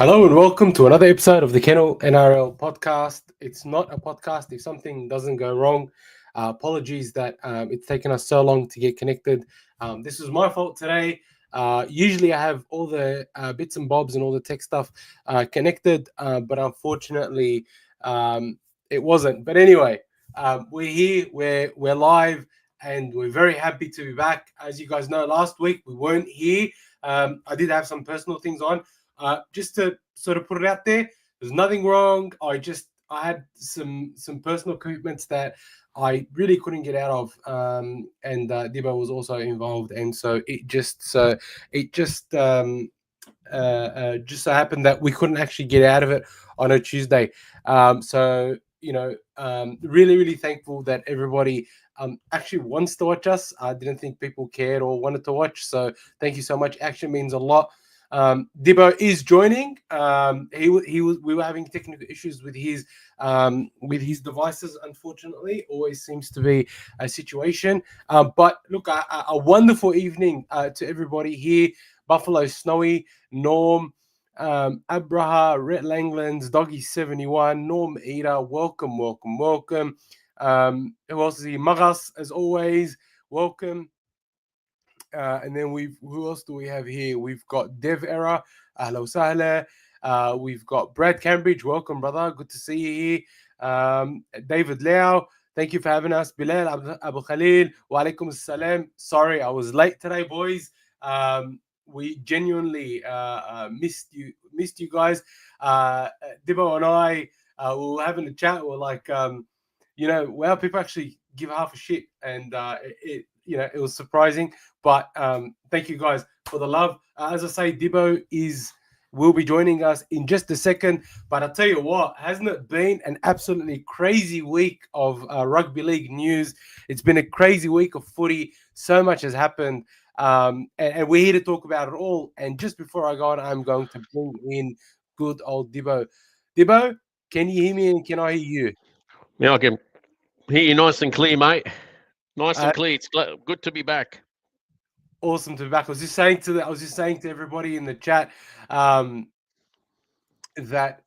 Hello and welcome to another episode of the Kennel NRL podcast. It's not a podcast if something doesn't go wrong. Apologies that it's taken us so long to get connected. This was my fault today. Usually I have all the bits and bobs and all the tech stuff connected, but unfortunately it wasn't. But anyway, we're here, we're live, and we're very happy to be back. As you guys know, last week we weren't here. I did have some personal things on. Just to sort of put it out there, there's nothing wrong. I had some personal commitments that I really couldn't get out of, and Dibbo was also involved, and so it just so happened that we couldn't actually get out of it on a Tuesday. So really thankful that everybody actually wants to watch us. I didn't think people cared or wanted to watch, so thank you so much. Actually means a lot. Dibbo is joining. We were having technical issues with his devices. Unfortunately, always seems to be a situation. But look, a wonderful evening to everybody here. Buffalo Snowy, Norm, Abraha, Rhett Langlands, Doggy 71, Norm Eater. Welcome. Who else is here? Magas, as always. Welcome. And then who else do we have here? We've got Dev Era, Hello Sahla. We've got Brad Cambridge. Welcome, brother. Good to see you here. David Lau, thank you for having us. Bilal Abu Khalil, wa alaikum assalam. Sorry, I was late today, boys. We genuinely missed you guys. Dibbo and I were having a chat. We're like, wow, people actually give half a shit, and it was surprising. But thank you guys for the love. As I say, Dibbo will be joining us in just a second. But I'll tell you what, hasn't it been an absolutely crazy week of rugby league news? It's been a crazy week of footy. So much has happened. And we're here to talk about it all. And just before I go on, I'm going to bring in good old Dibbo. Dibbo, can you hear me and can I hear you? Yeah, I can hear you nice and clear, mate. Nice and clear. It's good to be back. Awesome to be back. I was just saying to everybody in the chat that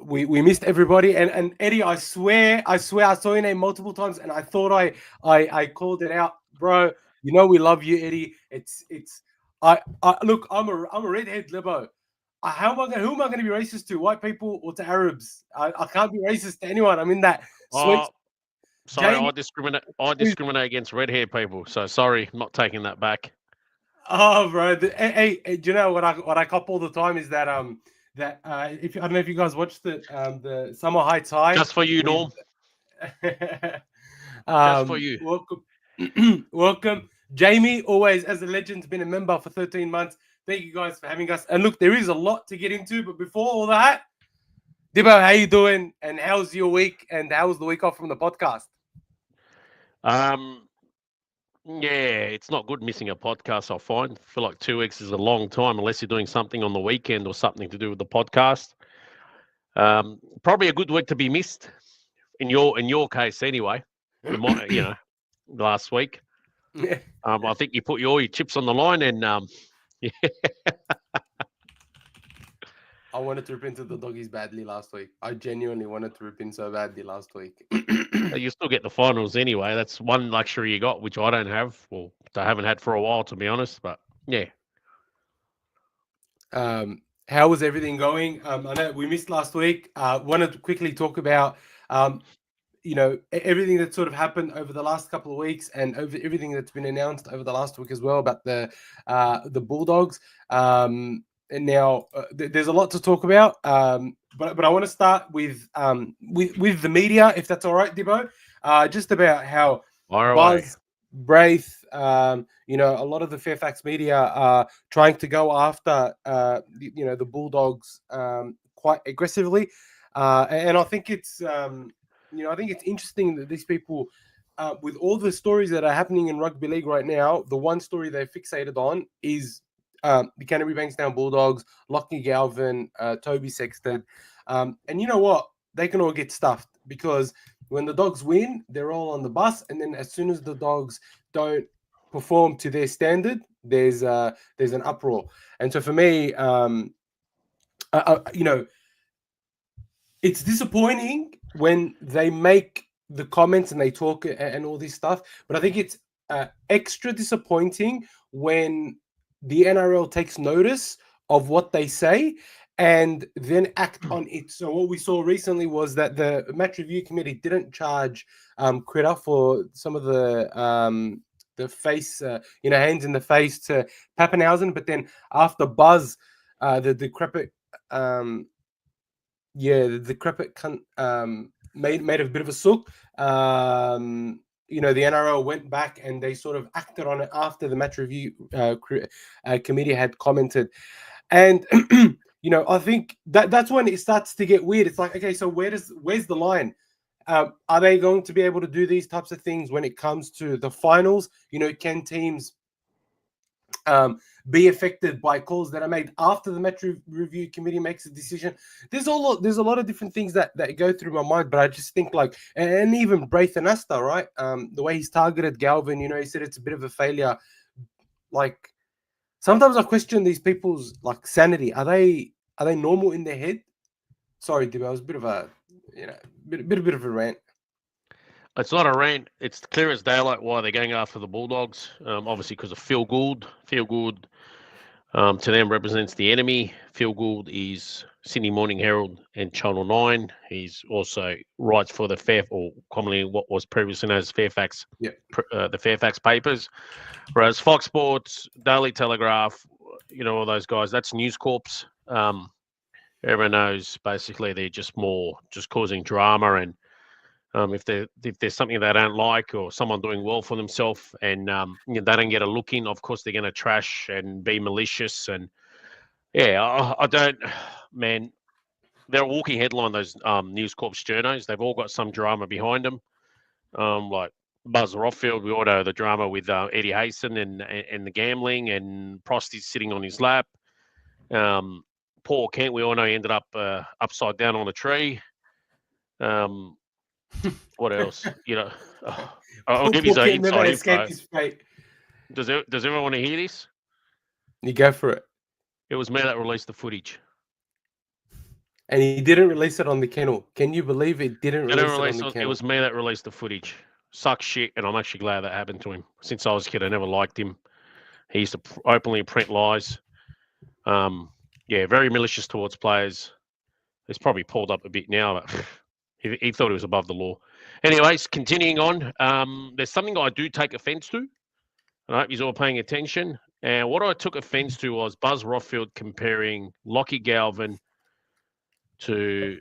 we missed everybody. And Eddie, I swear I saw your name multiple times, and I thought I called it out, bro. You know we love you, Eddie. I look. I'm a redhead Libbo. Who am I going to be racist to? White people or to Arabs? I can't be racist to anyone. I'm in that sweet. Sorry, I discriminate against red-haired people. So sorry, I'm not taking that back. Oh, bro. Hey, do you know what I cop all the time is that if I don't know if you guys watched the Summer Heights High. Just for you, Norm. Just for you. Welcome, Jamie. Always as a legend, been a member for 13 months. Thank you guys for having us. And look, there is a lot to get into, but before all that, Dibbo, how you doing? And how's your week? And how was the week off from the podcast? Yeah, it's not good missing a podcast, I find. I feel like 2 weeks is a long time unless you're doing something on the weekend or something to do with the podcast. Probably a good week to be missed in your case anyway. Last week. Yeah. I think you put all your chips on the line and yeah. I wanted to rip into the doggies badly last week. I genuinely wanted to rip in so badly last week. You still get the finals anyway. That's one luxury you got, which I don't have. Well, I haven't had for a while, to be honest. But yeah. How was everything going? I know we missed last week. Wanted to quickly talk about, everything that sort of happened over the last couple of weeks and over everything that's been announced over the last week as well about the Bulldogs. And now there's a lot to talk about, but I want to start with the media, if that's all right, Dibbo. Just about how Buzz, Braith, a lot of the Fairfax media are trying to go after, the Bulldogs quite aggressively, and I think it's, interesting that these people, with all the stories that are happening in rugby league right now, the one story they're fixated on is the Canterbury-Bankstown Bulldogs, Lockie Galvin, Toby Sexton. And you know what? They can all get stuffed because when the Dogs win, they're all on the bus. And then as soon as the Dogs don't perform to their standard, there's an uproar. And so for me, you know, it's disappointing when they make the comments and they talk and all this stuff, but I think it's extra disappointing when the NRL takes notice of what they say and then act on it. So what we saw recently was that the match review committee didn't charge Critter for some of the face, hands in the face to Pappenhausen, but then after Buzz, the decrepit, the decrepit made a bit of a sook. The NRL went back and they sort of acted on it after the match review committee had commented. And, I think that's when it starts to get weird. It's like, okay, so where's the line? Are they going to be able to do these types of things when it comes to the finals? Can teams be affected by calls that are made after the match review committee makes a decision? There's a lot of different things that go through my mind, but I just think and even Braithen Asta, right? The way he's targeted Galvin, he said it's a bit of a failure. Sometimes I question these people's sanity. Are they normal in their head? Sorry, Dib, I was a bit of a bit of a rant. It's not a rant. It's clear as daylight why they're going after the Bulldogs. Obviously, because of Phil Gould. Phil Gould to them represents the enemy. Phil Gould is Sydney Morning Herald and Channel 9. He's also writes for or commonly what was previously known as Fairfax, the Fairfax papers. Whereas Fox Sports, Daily Telegraph, all those guys, that's News Corps. Everyone knows basically they're just causing drama, and if there's something they don't like or someone doing well for themselves and they don't get a look in, of course they're going to trash and be malicious. And I don't, man, they're a walking headline, those News Corp journos. They've all got some drama behind them. Like Buzz Rothfield, we all know the drama with Eddie Hasten and the gambling and prostitutes sitting on his lap. Paul Kent, we all know he ended up upside down on a tree. What else? I'll give you some inside info. His fate. Does everyone want to hear this? You go for it. It was me that released the footage. And he didn't release it on the Kennel. Can you believe it didn't release it on the Kennel? It was me that released the footage. Sucks shit, and I'm actually glad that happened to him. Since I was a kid, I never liked him. He used to openly print lies. Very malicious towards players. He's probably pulled up a bit now, but he thought he was above the law. Anyways, continuing on, there's something I do take offence to. I hope you're all paying attention. And what I took offence to was Buzz Rothfield comparing Lockie Galvin to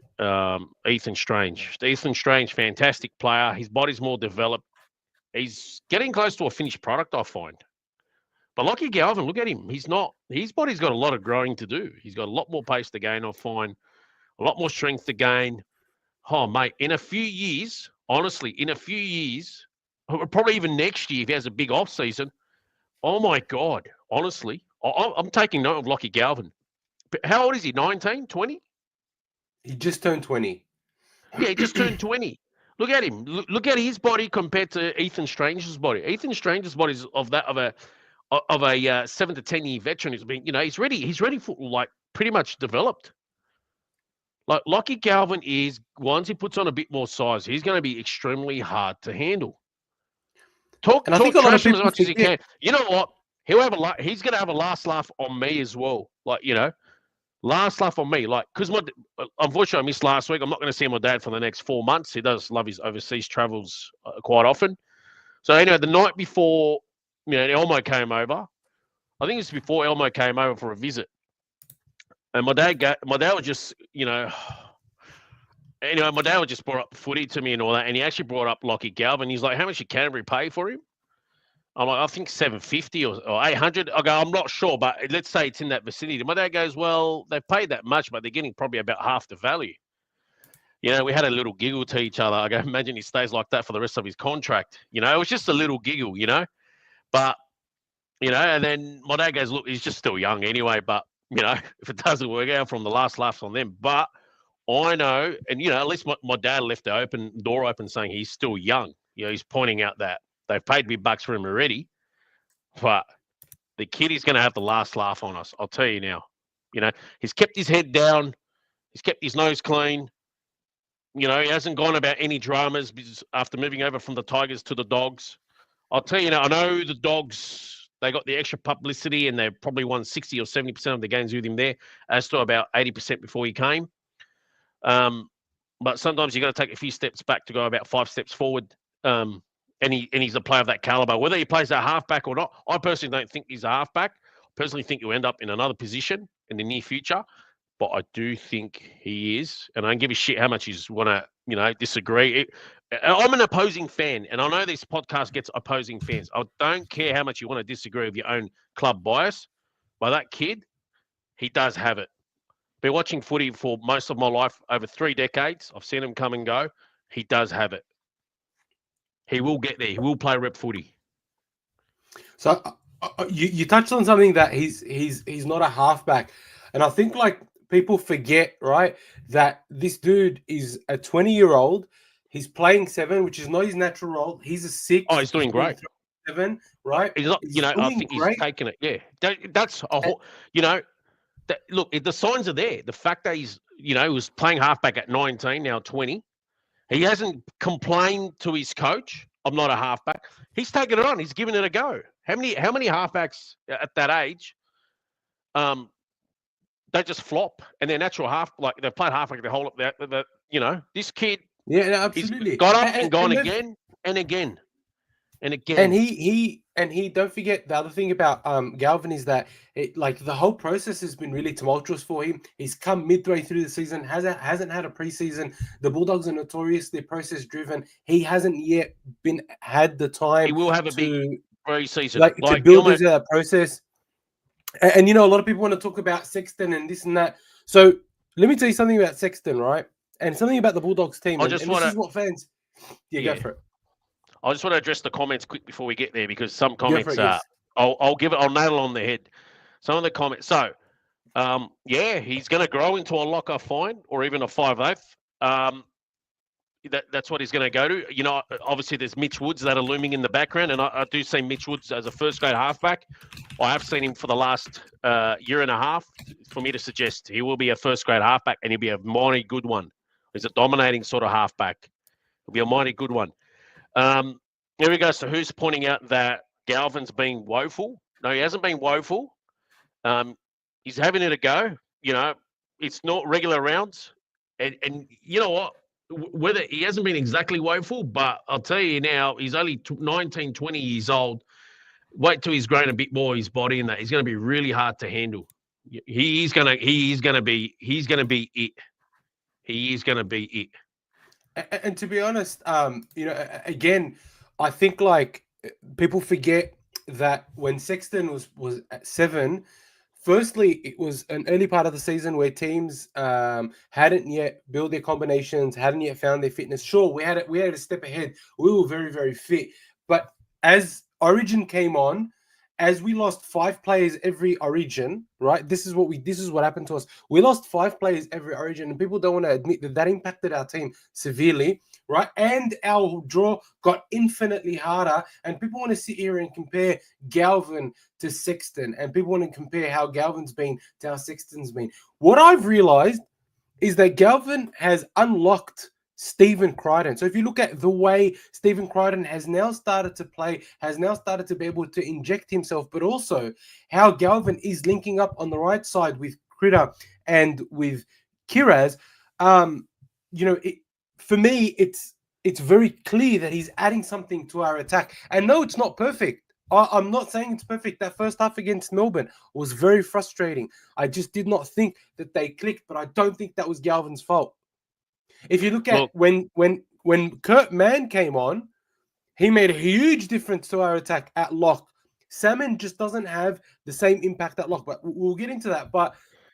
Ethan Strange. Ethan Strange, fantastic player. His body's more developed. He's getting close to a finished product, I find. But Lockie Galvin, look at him. His body's got a lot of growing to do. He's got a lot more pace to gain, I find. A lot more strength to gain. Oh, mate, in a few years, honestly, probably even next year if he has a big off season, oh my God, honestly, I'm taking note of Lockie Galvin. How old is he, 19, 20? He just turned 20. Yeah, he just turned 20. Look at him. Look at his body compared to Ethan Strange's body. Ethan Strange's body is of a 7 to 10 year veteran. He's ready. He's ready for pretty much developed. Like Lockie Galvin is, once he puts on a bit more size, he's going to be extremely hard to handle. Talk trash him as much as he can. You know what? He's going to have a last laugh on me as well. Last laugh on me. Because unfortunately I missed last week. I'm not going to see my dad for the next 4 months. He does love his overseas travels quite often. So anyway, the night before, Elmo came over. I think it's before Elmo came over for a visit. And my dad was just, anyway, my dad just brought up footy to me and all that, and he actually brought up Lockie Galvin. He's like, how much did Canterbury pay for him? I'm like, I think 750 or 800. I go, I'm not sure, but let's say it's in that vicinity. My dad goes, well, they paid that much, but they're getting probably about half the value. We had a little giggle to each other. I go, imagine he stays like that for the rest of his contract. It was just a little giggle, But, and then my dad goes, look, he's just still young anyway, but, if it doesn't work out from the last laughs on them. But I know, and, at least my dad left the door open saying he's still young. He's pointing out that they've paid big bucks for him already. but the kid is going to have the last laugh on us. I'll tell you now. He's kept his head down. He's kept his nose clean. He hasn't gone about any dramas after moving over from the Tigers to the Dogs. I'll tell you now, I know the Dogs, they got the extra publicity and they probably won 60 or 70% of the games with him there, as to about 80% before he came. But sometimes you got to take a few steps back to go about 5 steps forward. And he's a player of that caliber. Whether he plays a halfback or not, I personally don't think he's a halfback. I personally think he'll end up in another position in the near future. But I do think he is. And I don't give a shit how much you want to, disagree. I'm an opposing fan. And I know this podcast gets opposing fans. I don't care how much you want to disagree with your own club bias. But that kid, he does have it. Been watching footy for most of my life, over 3 decades. I've seen him come and go. He does have it. He will get there. He will play rep footy. So you touched on something that he's not a halfback, and I think people forget, right, that this dude is a 20-year-old. He's playing 7, which is not his natural role. He's a 6. Oh, he's doing great. 7, right? He's not. I think he's taking it. Yeah, that's a whole. Look, the signs are there. The fact that he's, he was playing halfback at 19, now 20. He hasn't complained to his coach, I'm not a halfback. He's taken it on. He's given it a go. How many halfbacks at that age, they just flop and they're natural half, like they've played halfback their whole up there. This kid, absolutely, he's got up and gone again and again and again. And he don't forget the other thing about Galvin is that the whole process has been really tumultuous for him. He's come midway through the season, hasn't had a preseason. The Bulldogs are notoriously process driven. He hasn't yet had the time. He will have a big preseason to build his process. And a lot of people want to talk about Sexton and this and that. So let me tell you something about Sexton, right? And something about the Bulldogs team. This is what fans. Go for it. I just want to address the comments quick before we get there, because some comments I'll nail on the head. Some of the comments. So, he's going to grow into a locker fine or even a 5/8. That's what he's going to go to. Obviously there's Mitch Woods that are looming in the background, and I do see Mitch Woods as a first-grade halfback. I have seen him for the last year and a half. For me to suggest he will be a first-grade halfback, and he'll be a mighty good one. He's a dominating sort of halfback. He'll be a mighty good one. Here we go. So who's pointing out that Galvin's been woeful? No, he hasn't been woeful. He's having it a go. It's not regular rounds. And you know what? Whether he hasn't been exactly woeful, but I'll tell you now, he's only 19, 20 years old. Wait till he's grown a bit more, his body, and that he's going to be really hard to handle. He's going to be it. He is going to be it. And to be honest, again, I think people forget that when Sexton was at 7, firstly, it was an early part of the season where teams hadn't yet built their combinations, hadn't yet found their fitness. Sure, we had a step ahead. We were very, very fit. But as Origin came on, as we lost 5 players every Origin, right? This is what happened to us. We lost 5 players every Origin, and people don't want to admit that impacted our team severely, right? And our draw got infinitely harder, and people want to sit here and compare Galvin to Sexton, and people want to compare how Galvin's been to how Sexton's been. What I've realized is that Galvin has unlocked Stephen Crichton. So if you look at the way Stephen Crichton has now started to play, has now started to be able to inject himself, but also how Galvin is linking up on the right side with Critter and with Kiraz, for me, it's very clear that he's adding something to our attack. And no, it's not perfect. I'm not saying it's perfect. That first half against Melbourne was very frustrating. I just did not think that they clicked, but I don't think that was Galvin's fault. If you look at when Kurt Mann came on, he made a huge difference to our attack at lock. Salmon just doesn't have the same impact at lock, but we'll get into that. But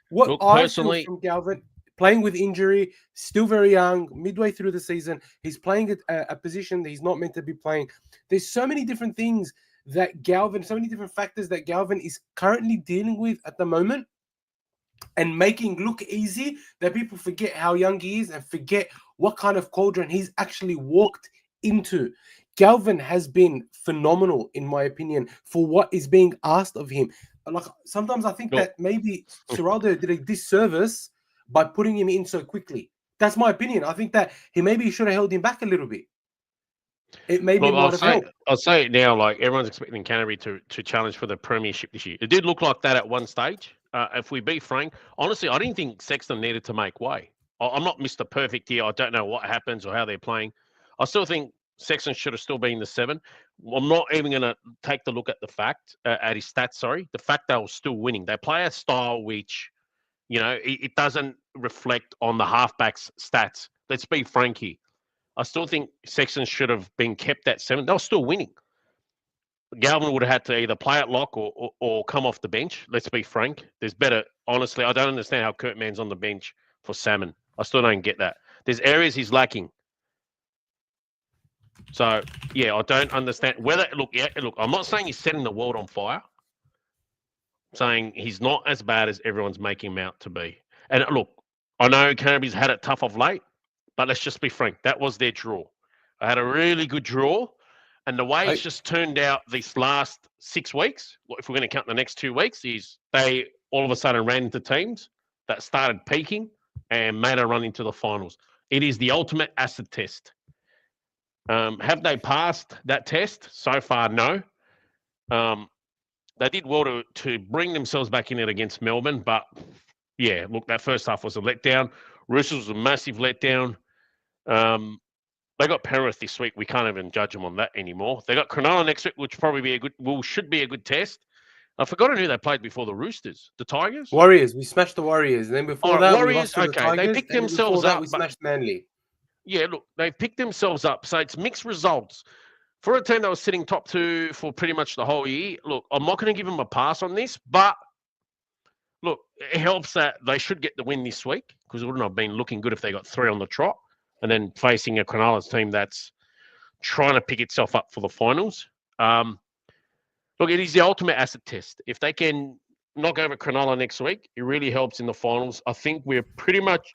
what I feel from Galvin, playing with injury, still very young, midway through the season, he's playing a position that he's not meant to be playing. There's so many different things that Galvin, so many different factors that Galvin is currently dealing with at the moment, and making look easy, that people forget how young he is and forget what kind of cauldron he's actually walked into. Galvin has been phenomenal, in my opinion, for what is being asked of him. Like sometimes I think that maybe Ciraldo did a disservice by putting him in so quickly. That's my opinion. I think that he maybe should have held him back a little bit. It maybe might have helped. I'll say it now, like everyone's expecting Canterbury to challenge for the premiership this year. It did look like that at one stage. If we be frank, honestly, I didn't think Sexton needed to make way. I'm not Mr. Perfect here. I don't know what happens or how they're playing. I still think Sexton should have still been the 7. I'm not even going to take the look at the fact, at his stats, sorry. The fact they were still winning. They play a style which, it doesn't reflect on the halfbacks' stats. Let's be frank here. I still think Sexton should have been kept at 7. They were still winning. Galvin would have had to either play at lock or come off the bench. Let's be frank. There's better. Honestly, I don't understand how Kurt Mann's on the bench for Salmon. I still don't get that. There's areas he's lacking. So, yeah, I don't understand whether. Look, I'm not saying he's setting the world on fire. I'm saying he's not as bad as everyone's making him out to be. And look, I know Canterbury's had it tough of late, but let's just be frank. That was their draw. I had a really good draw. And the way it's just turned out these last 6 weeks, if we're going to count the next 2 weeks, is they all of a sudden ran into teams that started peaking and made a run into the finals. It is the ultimate acid test. Have they passed that test? So far, no. They did well to bring themselves back in it against Melbourne, but yeah, look, that first half was a letdown. Roosters was a massive letdown. They got Penrith this week. We can't even judge them on that anymore. They got Cronulla next week, which probably should be a good test. I've forgotten who they played before the Roosters. The Tigers? Warriors. We smashed the Warriors. And then before that, Warriors, we lost to the Tigers. They picked themselves up. We smashed Manly. Yeah, look, they've picked themselves up. So it's mixed results. For a team that was sitting top 2 for pretty much the whole year, look, I'm not going to give them a pass on this, but look, it helps that they should get the win this week because it wouldn't have been looking good if they got 3 on the trot and then facing a Cronulla's team that's trying to pick itself up for the finals. Look, it is the ultimate asset test. If they can knock over Cronulla next week, it really helps in the finals. I think we're pretty much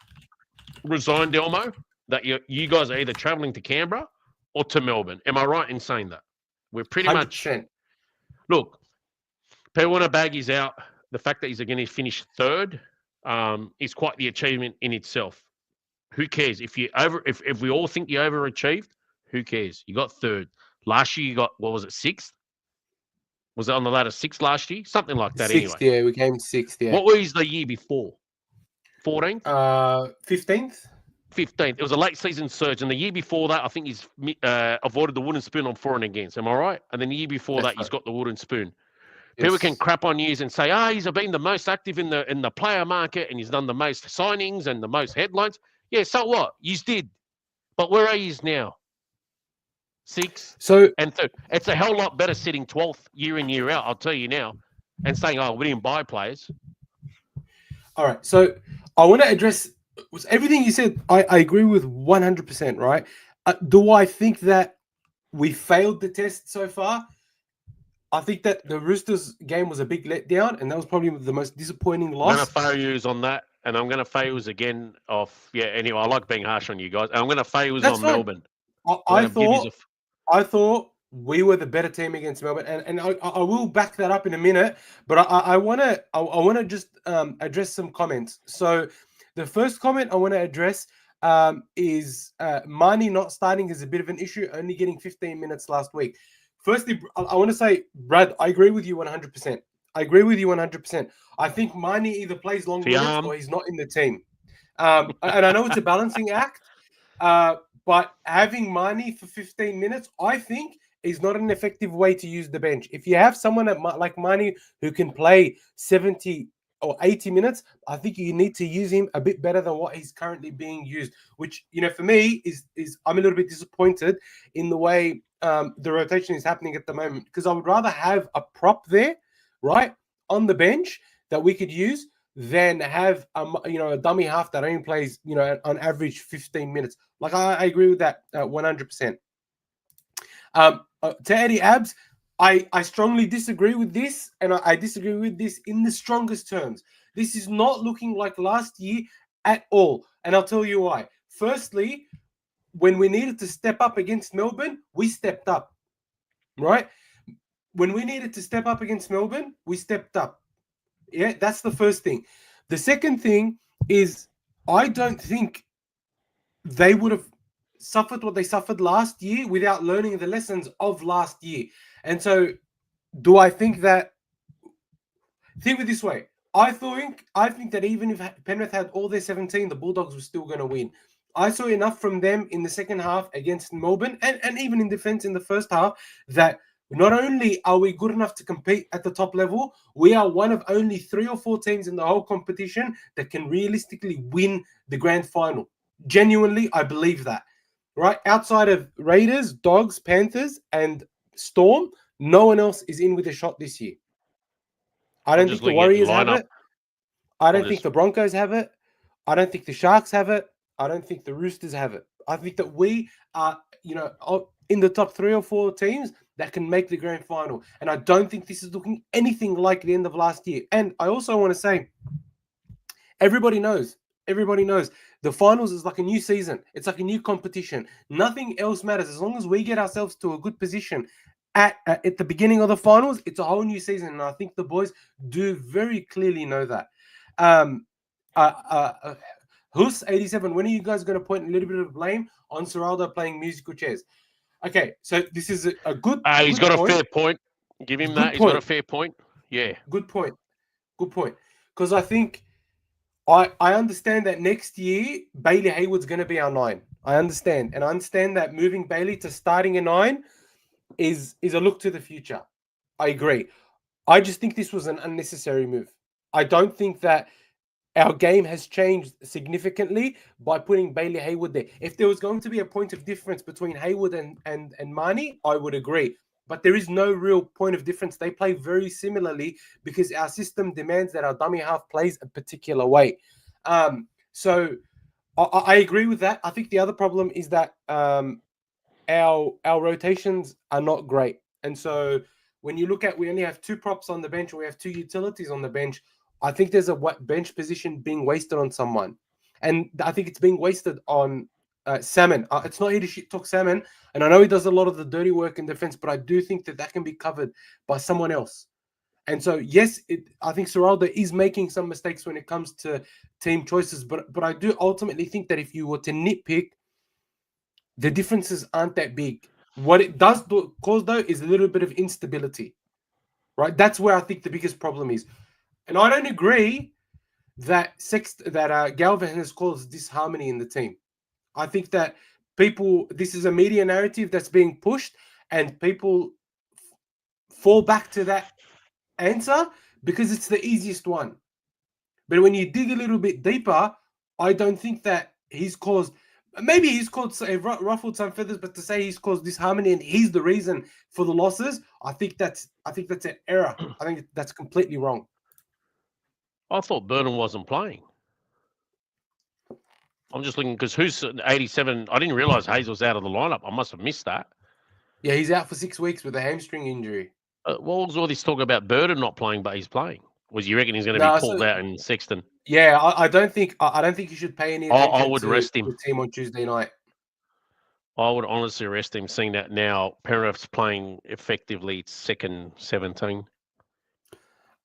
resigned, Elmo, that you guys are either travelling to Canberra or to Melbourne. Am I right in saying that? We're pretty 100%. much... Look, Pewana Baggy's out. The fact that he's going to finish 3rd is quite the achievement in itself. Who cares? If we all think you overachieved, who cares? You got 3rd. Last year you got, 6th? Was it on the ladder 6th last year? Something like that 6th, anyway. Yeah, we came 6th, yeah. What was the year before? 14th? 15th? 15th. It was a late season surge. And the year before that, I think he's avoided the wooden spoon on for and against. Am I right? And then the year before that, he's got the wooden spoon. Yes. People can crap on years and say, he's been the most active in the player market and he's done the most signings and the most headlines. Yeah, so what? You did. But where are you now? 6 and 3rd. It's a hell lot better sitting 12th year in, year out, I'll tell you now, and saying, we didn't buy players. All right. So I want to address everything you said. I agree with 100%, right? Do I think that we failed the test so far? I think that the Roosters game was a big letdown, and that was probably the most disappointing loss. I'm going to fail yous on that, and I'm going to fail yous again off. Yeah, anyway, I like being harsh on you guys. I'm going to fail yous on fine. Melbourne. I thought we were the better team against Melbourne, and I will back that up in a minute. But I want to just address some comments. So the first comment I want to address is Marnie not starting is a bit of an issue, only getting 15 minutes last week. Firstly, I want to say, Brad, I agree with you 100%. I think Marnie either plays long minutes or he's not in the team. And I know it's a balancing act, but having Marnie for 15 minutes, I think, is not an effective way to use the bench. If you have someone like Marnie who can play 70 or 80 minutes, I think you need to use him a bit better than what he's currently being used, which, for me, is I'm a little bit disappointed in the way the rotation is happening at the moment, because I would rather have a prop there, right, on the bench that we could use than have a dummy half that only plays on average 15 minutes. Like I agree with that 100%. To Eddie Abs, I strongly disagree with this, and I disagree with this in the strongest terms. This is not looking like last year at all, and I'll tell you why. Firstly, when we needed to step up against Melbourne, we stepped up, right? When we needed to step up against Melbourne, we stepped up. Yeah, that's the first thing. The second thing is I don't think they would have suffered what they suffered last year without learning the lessons of last year. And so do I think that, think of it this way, I think that even if Penrith had all their 17, the Bulldogs were still going to win. I saw enough from them in the second half against Melbourne and even in defense in the first half that not only are we good enough to compete at the top level, we are one of only 3 or 4 teams in the whole competition that can realistically win the grand final. Genuinely, I believe that. Right? Outside of Raiders, Dogs, Panthers, and Storm, no one else is in with a shot this year. I don't think the Warriors have it. I don't think the Broncos have it. I don't think the Sharks have it. I don't think the Roosters have it. I think that we are, in the top 3 or 4 teams that can make the grand final. And I don't think this is looking anything like the end of last year. And I also want to say, everybody knows. The finals is like a new season. It's like a new competition. Nothing else matters. As long as we get ourselves to a good position at the beginning of the finals, it's a whole new season. And I think the boys do very clearly know that. Hus 87, when are you guys going to point a little bit of blame on Serraldo playing musical chairs? Okay, so this is a good he's got a fair point. Give him that. He's got a fair point. Yeah. Good point. Because I think I understand that next year Bailey Hayward's going to be our 9. I understand. And I understand that moving Bailey to starting a 9 is a look to the future. I agree. I just think this was an unnecessary move. I don't think that our game has changed significantly by putting Bailey Hayward there. If there was going to be a point of difference between Hayward and Marnie, I would agree. But there is no real point of difference. They play very similarly because our system demands that our dummy half plays a particular way. So I agree with that. I think the other problem is that our rotations are not great. And so when you look at, we only have 2 props on the bench, or we have 2 utilities on the bench, I think there's a bench position being wasted on someone. And I think it's being wasted on Salmon. It's not here to shit talk Salmon. And I know he does a lot of the dirty work in defense, but I do think that can be covered by someone else. And so, yes, I think Serraldo is making some mistakes when it comes to team choices. But I do ultimately think that if you were to nitpick, the differences aren't that big. What it does cause, though, is a little bit of instability. Right? That's where I think the biggest problem is. And I don't agree that Galvin has caused disharmony in the team. I think that this is a media narrative that's being pushed, and people fall back to that answer because it's the easiest one. But when you dig a little bit deeper, I don't think that maybe he's ruffled some feathers, but to say he's caused disharmony and he's the reason for the losses, I think that's an error. I think that's completely wrong. I thought Burton wasn't playing. I'm just looking because who's 87? I didn't realize Hayes was out of the lineup. I must have missed that. Yeah, he's out for 6 weeks with a hamstring injury. What was all this talk about Burton not playing, but he's playing? Was you reckon he's going to be pulled out in Sexton? Yeah, I don't think you should pay any attention I would rest him. The team on Tuesday night. I would honestly rest him, seeing that now Penrith's playing effectively its second 17.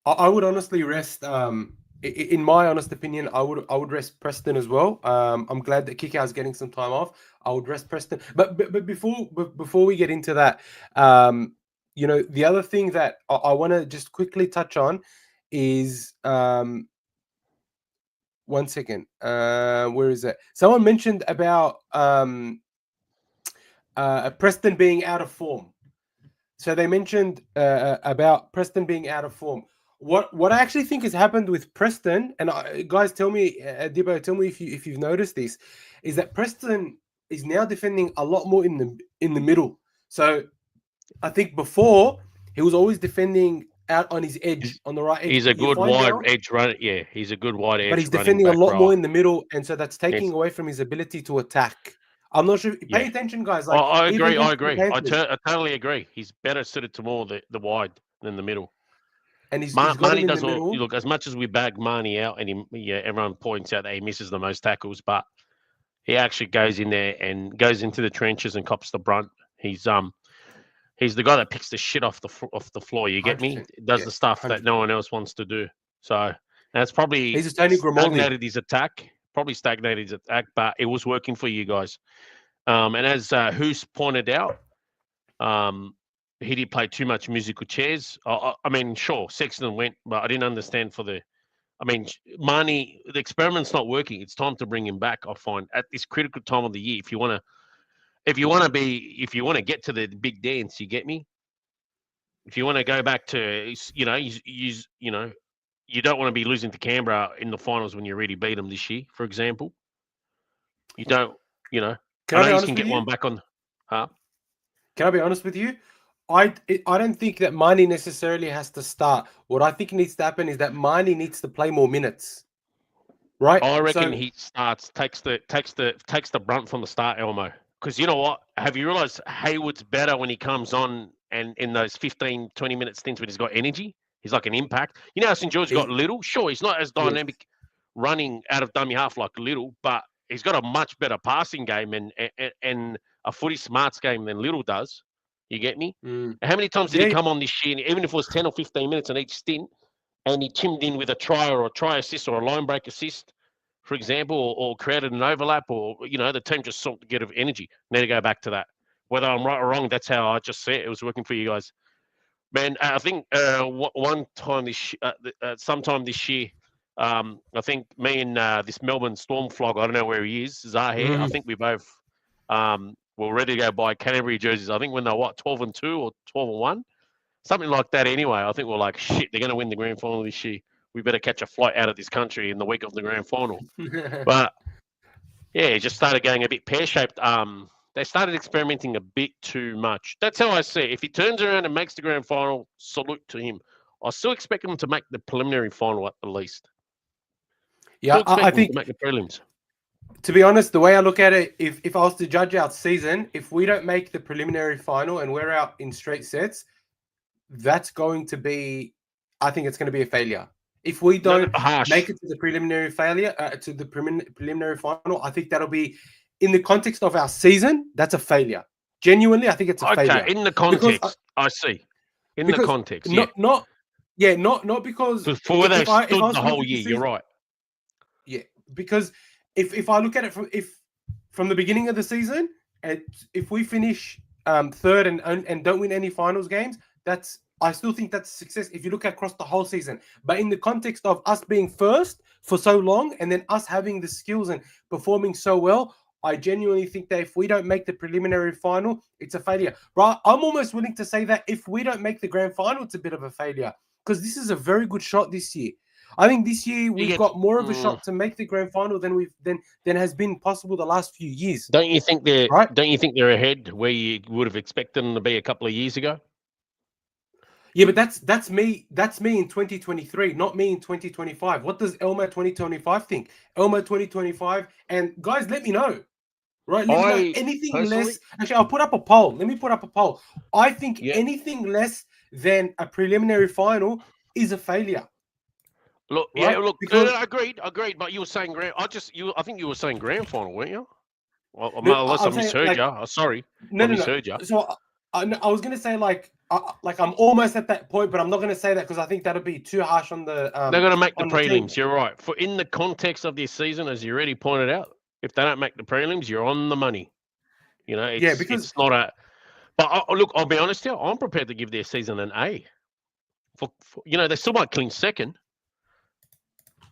I would honestly rest. In my honest opinion, I would rest Preston as well. I'm glad that Kikau is getting some time off. I would rest Preston, but before we get into that, the other thing that I want to just quickly touch on is 1 second. Where is it? Someone mentioned about Preston being out of form. So they mentioned about Preston being out of form. What I actually think has happened with Preston, and guys, tell me, Dibbo, tell me if you've noticed this, is that Preston is now defending a lot more in the middle. So I think before he was always defending out on his edge, on the right edge. He's a good wide edge runner. Yeah, he's a good wide edge. But he's defending a lot more in the middle, and so that's taking away from his ability to attack. I'm not sure. Pay attention, guys. I agree. I totally agree. He's better suited to more the wide than the middle. And Marnie does all. Look, as much as we bag Marnie out, and everyone points out that he misses the most tackles, but He actually goes in there and goes into the trenches and cops the brunt. He's the guy that picks the shit off the floor. You get me? 100%. Does Yeah, the stuff that 100%. no one else wants to do. So that's probably He's a Tony Grimaldi. stagnated his attack. But it was working for you guys. And as Hoos pointed out, he did play too much musical chairs. I mean, sure, Sexton went, but I didn't understand Marnie, the experiment's not working. It's time to bring him back. I find at this critical time of the year, if you want to get to the big dance, you get me. If you want to go back to, you don't want to be losing to Canberra in the finals when you already beat them this year, for example. You don't, Can I I know be you honest can with get you? one back on. Huh? Can I be honest with you? I don't think that Marnie necessarily has to start. What I think needs to happen is that Marnie needs to play more minutes, right? I reckon So he takes the brunt from the start, Elmo. Because you know what? Have you realised Hayward's better when he comes on and in those 15, 20-minute stints when he's got energy? He's like an impact. You know how St. George got Little? Sure, he's not as yes. dynamic running out of dummy half like Little, but he's got a much better passing game and a footy smarts game than Little does. You get me? How many times did he come on this year, even if it was 10 or 15 minutes on each stint, and he chimed in with a try or a try assist or a line break assist, for example, or created an overlap, or the team just sought to get of energy. Need to go back to that. Whether I'm right or wrong, that's how I just see it. It was working for you guys, man. I think sometime this year, I think me and this Melbourne Storm flog, I don't know where he is, Zahe. I think we both were ready to go buy Canterbury jerseys. I think when they're 12-2 or 12-1. Something like that anyway. I think we're like, shit, they're going to win the grand final this year. We better catch a flight out of this country in the week of the grand final. But, yeah, it just started going a bit pear-shaped. They started experimenting a bit too much. That's how I see it. If he turns around and makes the grand final, salute to him. I still expect him to make the preliminary final at the least. Yeah, I think to make the prelims. To be honest, the way I look at it, if I was to judge our season, if we don't make the preliminary final and we're out in straight sets, that's going to be, I think it's going to be a failure. If we don't make it to the preliminary preliminary final, I think that'll be, in the context of our season, that's a failure. Genuinely, I think it's a failure. In the context, I see. In the context, not because before they stood the whole year. You're right. Yeah, because if I look at it from the beginning of the season, and if we finish third and don't win any finals games, I still think that's a success if you look across the whole season. But in the context of us being first for so long and then us having the skills and performing so well, I genuinely think that if we don't make the preliminary final, it's a failure. Right? I'm almost willing to say that if we don't make the grand final, it's a bit of a failure, because this is a very good shot this year. I think this year we've got more of a shot to make the grand final than has been possible the last few years. Don't you think they're ahead where you would have expected them to be a couple of years ago? Yeah, but that's me. That's me in 2023, not me in 2025. What does Elmo 2025 think? Elmo 2025, and guys, let me know. Right, let me know anything less. Actually, I'll put up a poll. Let me put up a poll. I think anything less than a preliminary final is a failure. Look, right? Yeah, look, because, agreed. But you were saying I think you were saying grand final, weren't you? Well, unless I misheard you. Sorry, I misheard you. So I was going to say like I'm almost at that point, but I'm not going to say that because I think that'll be too harsh on the. They're going to make the prelims. You're right. For in the context of this season, as you already pointed out, if they don't make the prelims, you're on the money. Because it's not a. But look, I'll be honest here. I'm prepared to give their season an A. For they still might clean second.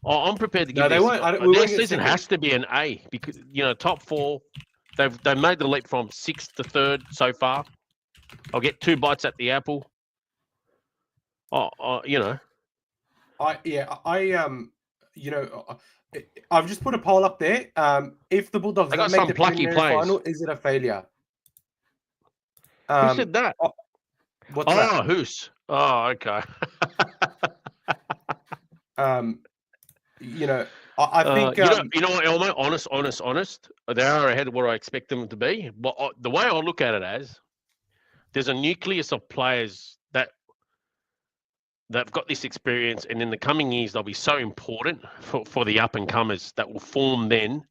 I'm prepared to give their season has to be an A because top four, they've made the leap from 6th to 3rd so far. I'll get 2 bites at the apple. I've just put a poll up there. If the Bulldogs don't make the preliminary final, is it a failure? Who said that? What's that? Hoos. Oh, okay. I think you know what, Elmo. Honest. They are ahead of what I expect them to be. But the way I look at it as, there's a nucleus of players that've got this experience, and in the coming years they'll be so important for the up and comers that will form then.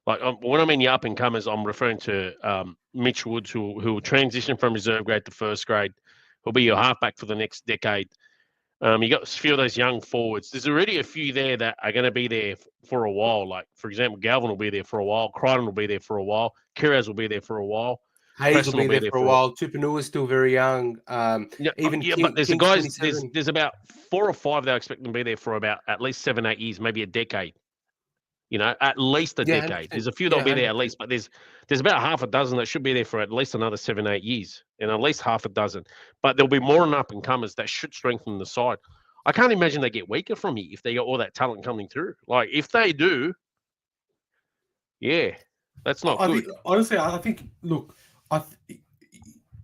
Like when I mean the up and comers, I'm referring to Mitch Woods, who will transition from reserve grade to first grade. He'll be your halfback for the next decade. You got a few of those young forwards. There's already a few there that are going to be there for a while. Like, for example, Galvin will be there for a while. Crichton will be there for a while. Kiraz will be there for a while. Hayes will Preston be there for a while. Tupanua is still very young. Even but there's King's guys. 27. There's about 4 or 5 that I expect them to be there for about at least 7, 8 years, maybe a decade. At least a decade. 100%. There's a few that'll be there 100%. at least, but there's about half a dozen that should be there for at least another 7, 8 years, and at least half a dozen. But there'll be more than up and comers that should strengthen the side. I can't imagine they get weaker from me if they got all that talent coming through. Like, if they do, yeah, that's not good. Honestly, I think, look,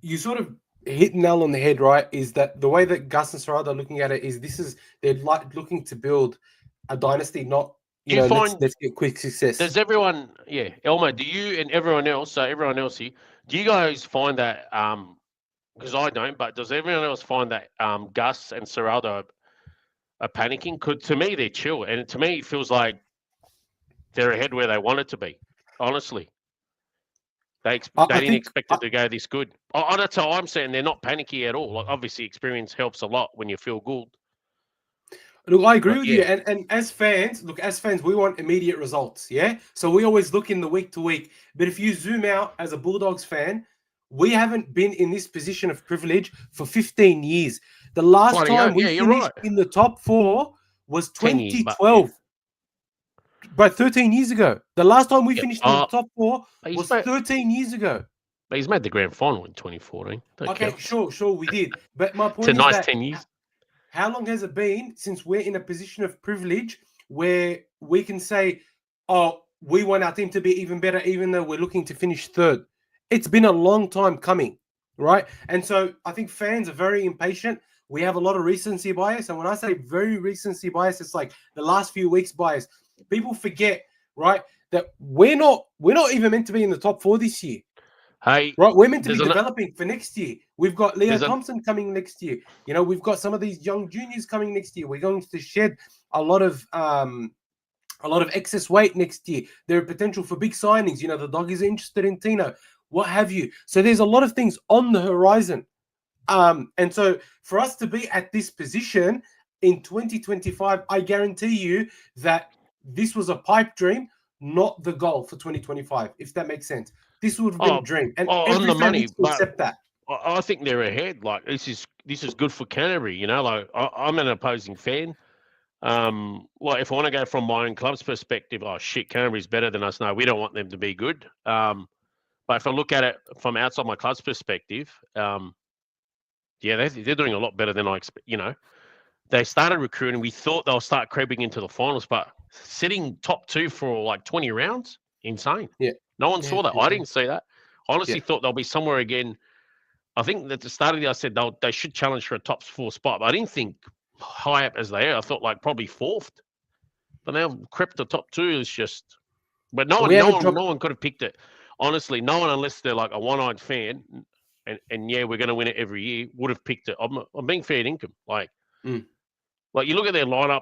you sort of hit the nail on the head, right? Is that the way that Gus and Sarada are looking at it is they're like looking to build a dynasty, not, let's get quick success. Does everyone, Elmo, do you and everyone else here, do you guys find that, because I don't, but does everyone else find that Gus and Sarada are panicking? Because to me, they're chill. And to me, it feels like they're ahead where they wanted to be, honestly. They didn't expect it to go this good. That's how I'm saying. They're not panicky at all. Like, obviously, experience helps a lot when you feel good. Look, I agree with you. And as fans, we want immediate results, yeah? So we always look in the week to week. But if you zoom out as a Bulldogs fan, we haven't been in this position of privilege for 15 years. The last time we finished in the top 4 was 2012. But 13 years ago. The last time we finished in the top 4 was 13 years ago. But he's made the grand final in 2014. Sure, we did. But my point is that 10 years. How long has it been since we're in a position of privilege where we can say, oh, we want our team to be even better, even though we're looking to finish 3rd? It's been a long time coming, right? And so I think fans are very impatient. We have a lot of recency bias. And when I say very recency bias, it's like the last few weeks bias. People forget, right, that we're not even meant to be in the top 4 this year. Hey, right, we're meant to be developing for next year. We've got Leo Thompson coming next year. We've got some of these young juniors coming next year. We're going to shed a lot of excess weight next year. There are potential for big signings. The Doggies are interested in Tino, what have you. So there's a lot of things on the horizon. And so for us to be at this position in 2025, I guarantee you that this was a pipe dream, not the goal for 2025, if that makes sense. This would have been a dream. And every fan needs to accept that. I think they're ahead. Like, this is good for Canterbury, Like, I'm an opposing fan. Like, if I want to go from my own club's perspective, Canterbury's better than us. No, we don't want them to be good. But if I look at it from outside my club's perspective, they're doing a lot better than I expect. They started recruiting. We thought they'll start creeping into the finals, but sitting top 2 for like 20 rounds, insane. Yeah. No one saw that. I didn't see that. I honestly thought they'll be somewhere again. I think at the start of the year, I said they should challenge for a top 4 spot, but I didn't think high up as they are. I thought like probably 4th. But now crept to top 2 is just. But no one could have picked it. Honestly, no one, unless they're like a one-eyed fan, and we're going to win it every year, would have picked it. I'm being fair dinkum. Like you look at their lineup.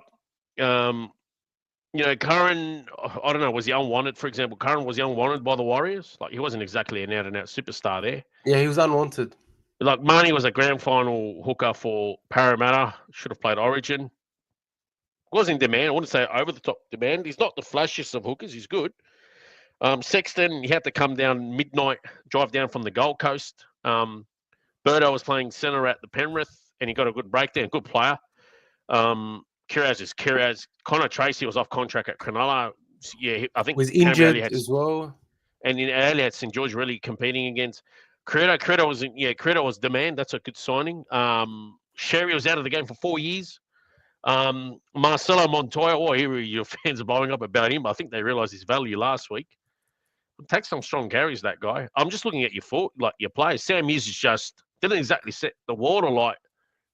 Curran, I don't know, was he unwanted, for example? Curran, was he unwanted by the Warriors? Like, he wasn't exactly an out-and-out superstar there. Yeah, he was unwanted. Like, Marnie was a grand final hooker for Parramatta. Should have played Origin. Was in demand. I wouldn't say over-the-top demand. He's not the flashiest of hookers. He's good. Sexton, he had to come down midnight, drive down from the Gold Coast. Birdo was playing centre at the Penrith, and he got a good breakdown. Good player. Kiraz is Kiraz. Connor Tracy was off contract at Cronulla. Yeah, I think was injured as well. And in early had St George really competing against Credo was demand. That's a good signing. Sherry was out of the game for 4 years. Marcelo Montoya, your fans are blowing up about him. I think they realised his value last week. Take some strong carries, that guy. I'm just looking at your players. Sam Hughes didn't exactly set the water light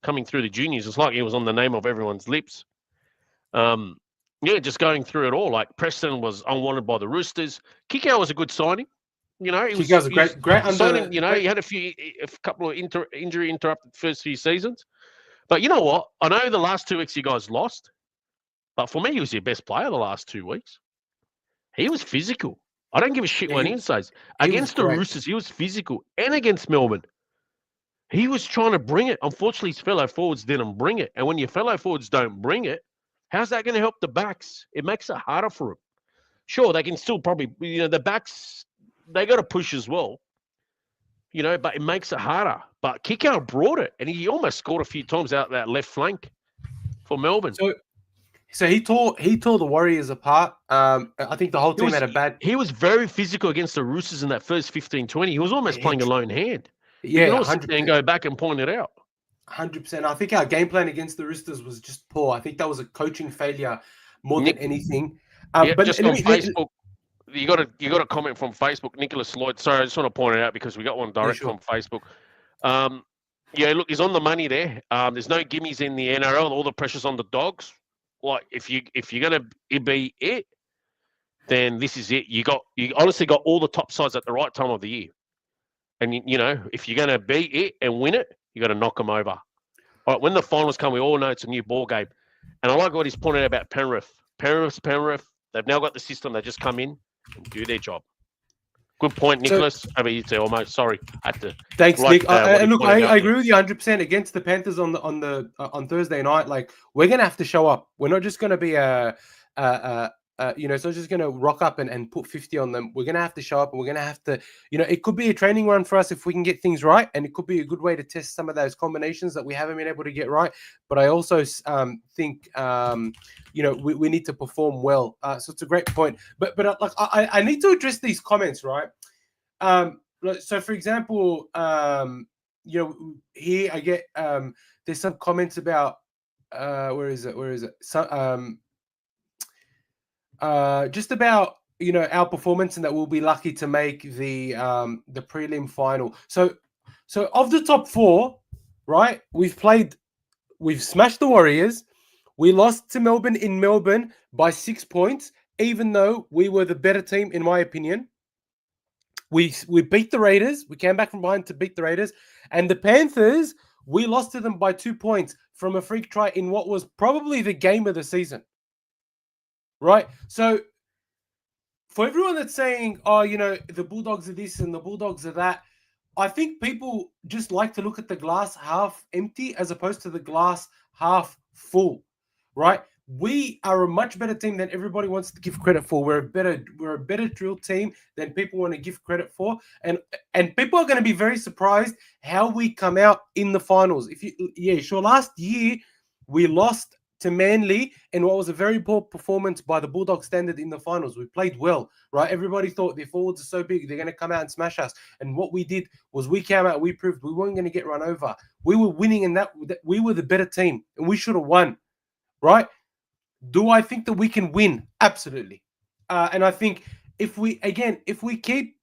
coming through the juniors. It's like he was on the name of everyone's lips. Just going through it all. Like, Preston was unwanted by the Roosters. Kikau was a good signing. Kikau's a great signing. He had a couple of injury interrupted first few seasons. But you know what? I know the last 2 weeks you guys lost, but for me, he was your best player the last 2 weeks. He was physical. I don't give a shit when he says. he was Against the great. Roosters, he was physical, and against Melbourne, he was trying to bring it. Unfortunately, his fellow forwards didn't bring it. And when your fellow forwards don't bring it, how's that going to help the backs? It makes it harder for them. Sure, they can still probably, the backs, they got to push as well, but it makes it harder. But Kikau brought it, and he almost scored a few times out that left flank for Melbourne. So he tore the Warriors apart. I think the whole team had a bad. He was very physical against the Roosters in that first 15-20. He was almost playing a lone hand. Yeah, you can all sit there and go back and point it out. 100%. I think our game plan against the Roosters was just poor. I think that was a coaching failure more than anything. But just on Facebook, you got a comment from Facebook, Nicholas Lloyd. Sorry, I just want to point it out because we got one direct from Facebook. Look, he's on the money there. There's no gimmies in the NRL. All the pressure's on the Dogs. Like if you're gonna be it, then this is it. You honestly got all the top sides at the right time of the year. And, if you're going to be it and win it, you got to knock them over. All right, when the finals come, we all know it's a new ball game. And I like what he's pointed out about Penrith. Penrith, they've now got the system. They just come in and do their job. Good point, Nicholas. Over you too, almost. Sorry, I had to. Thanks, Nick. Look, I agree with you 100% against the Panthers on Thursday night. Like, we're going to have to show up. We're not just going to be so just going to rock up and put 50 on them. We're going to have to show up, and we're going to have to, it could be a training run for us if we can get things right, and it could be a good way to test some of those combinations that we haven't been able to get right. But I also think, we need to perform well. So it's a great point. But I need to address these comments, right? So for example, here I get there's some comments about where is it? So, just about our performance and that we'll be lucky to make the prelim final. So of the top four, right? We've smashed the Warriors. We lost to Melbourne in Melbourne by 6 points, even though we were the better team, in my opinion. We beat the Raiders. We came back from behind to beat the Raiders. And the Panthers, we lost to them by 2 points from a freak try in what was probably the game of the season. Right? So for everyone that's saying, the Bulldogs are this and the Bulldogs are that, I think people just like to look at the glass half empty as opposed to the glass half full, right? We are a much better team than everybody wants to give credit for. We're a better drill team than people want to give credit for. And people are going to be very surprised how we come out in the finals. Last year we lost to Manly in what was a very poor performance by the Bulldog standard in the finals. We played well, right? Everybody thought their forwards are so big, they're going to come out and smash us. And what we did was we came out, we proved we weren't going to get run over. We were winning in that we were the better team and we should have won, right? Do I think that we can win? Absolutely. And I think if we keep,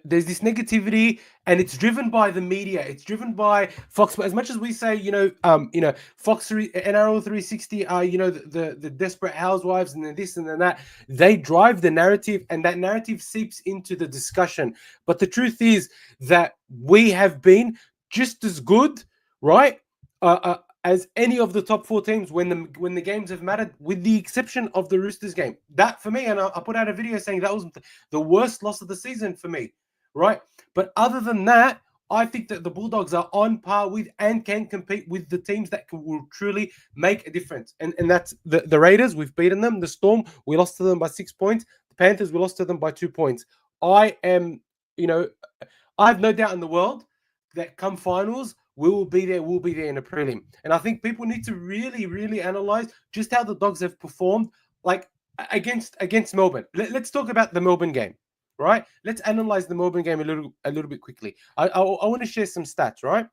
there's this negativity and it's driven by the media. It's driven by Fox. As much as we say, Fox NRL 360 are, the desperate housewives and then this and then that, they drive the narrative and that narrative seeps into the discussion. But the truth is that we have been just as good, right? As any of the top four teams when the games have mattered, with the exception of the Roosters game. That for me, and I put out a video saying that was the worst loss of the season for me, right? But other than that, I think that the Bulldogs are on par with and can compete with the teams that will truly make a difference. And that's the Raiders, we've beaten them. The Storm, we lost to them by 6 points. The Panthers, we lost to them by 2 points. I have no doubt in the world that come finals, we'll be there in a prelim. And I think people need to really, really analyze just how the Dogs have performed, like against Melbourne. Let's talk about the Melbourne game, right? Let's analyze the Melbourne game a little bit quickly. I want to share some stats, right?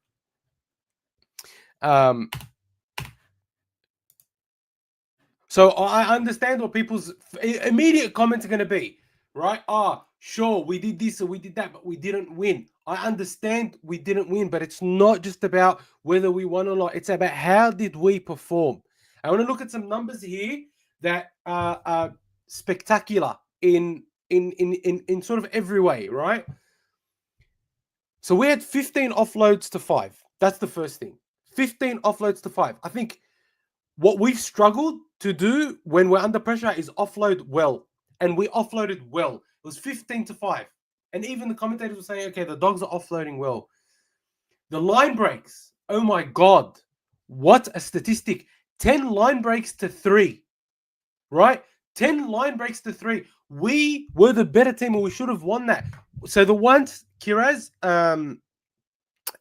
So I understand what people's immediate comments are going to be, right? Sure, we did this or we did that, but we didn't win. I understand we didn't win, but it's not just about whether we won or not. It's about how did we perform. I want to look at some numbers here that are spectacular in sort of every way, right? So we had 15 offloads to 5. That's the first thing. 15 offloads to 5. I think what we've struggled to do when we're under pressure is offload well. and we offloaded well. It was 15-5. And even the commentators were saying, okay, the Dogs are offloading well. The line breaks. Oh my God. What a statistic. 10 line breaks to 3. Right? 10 line breaks to 3. We were the better team and we should have won that. So the ones Kiraz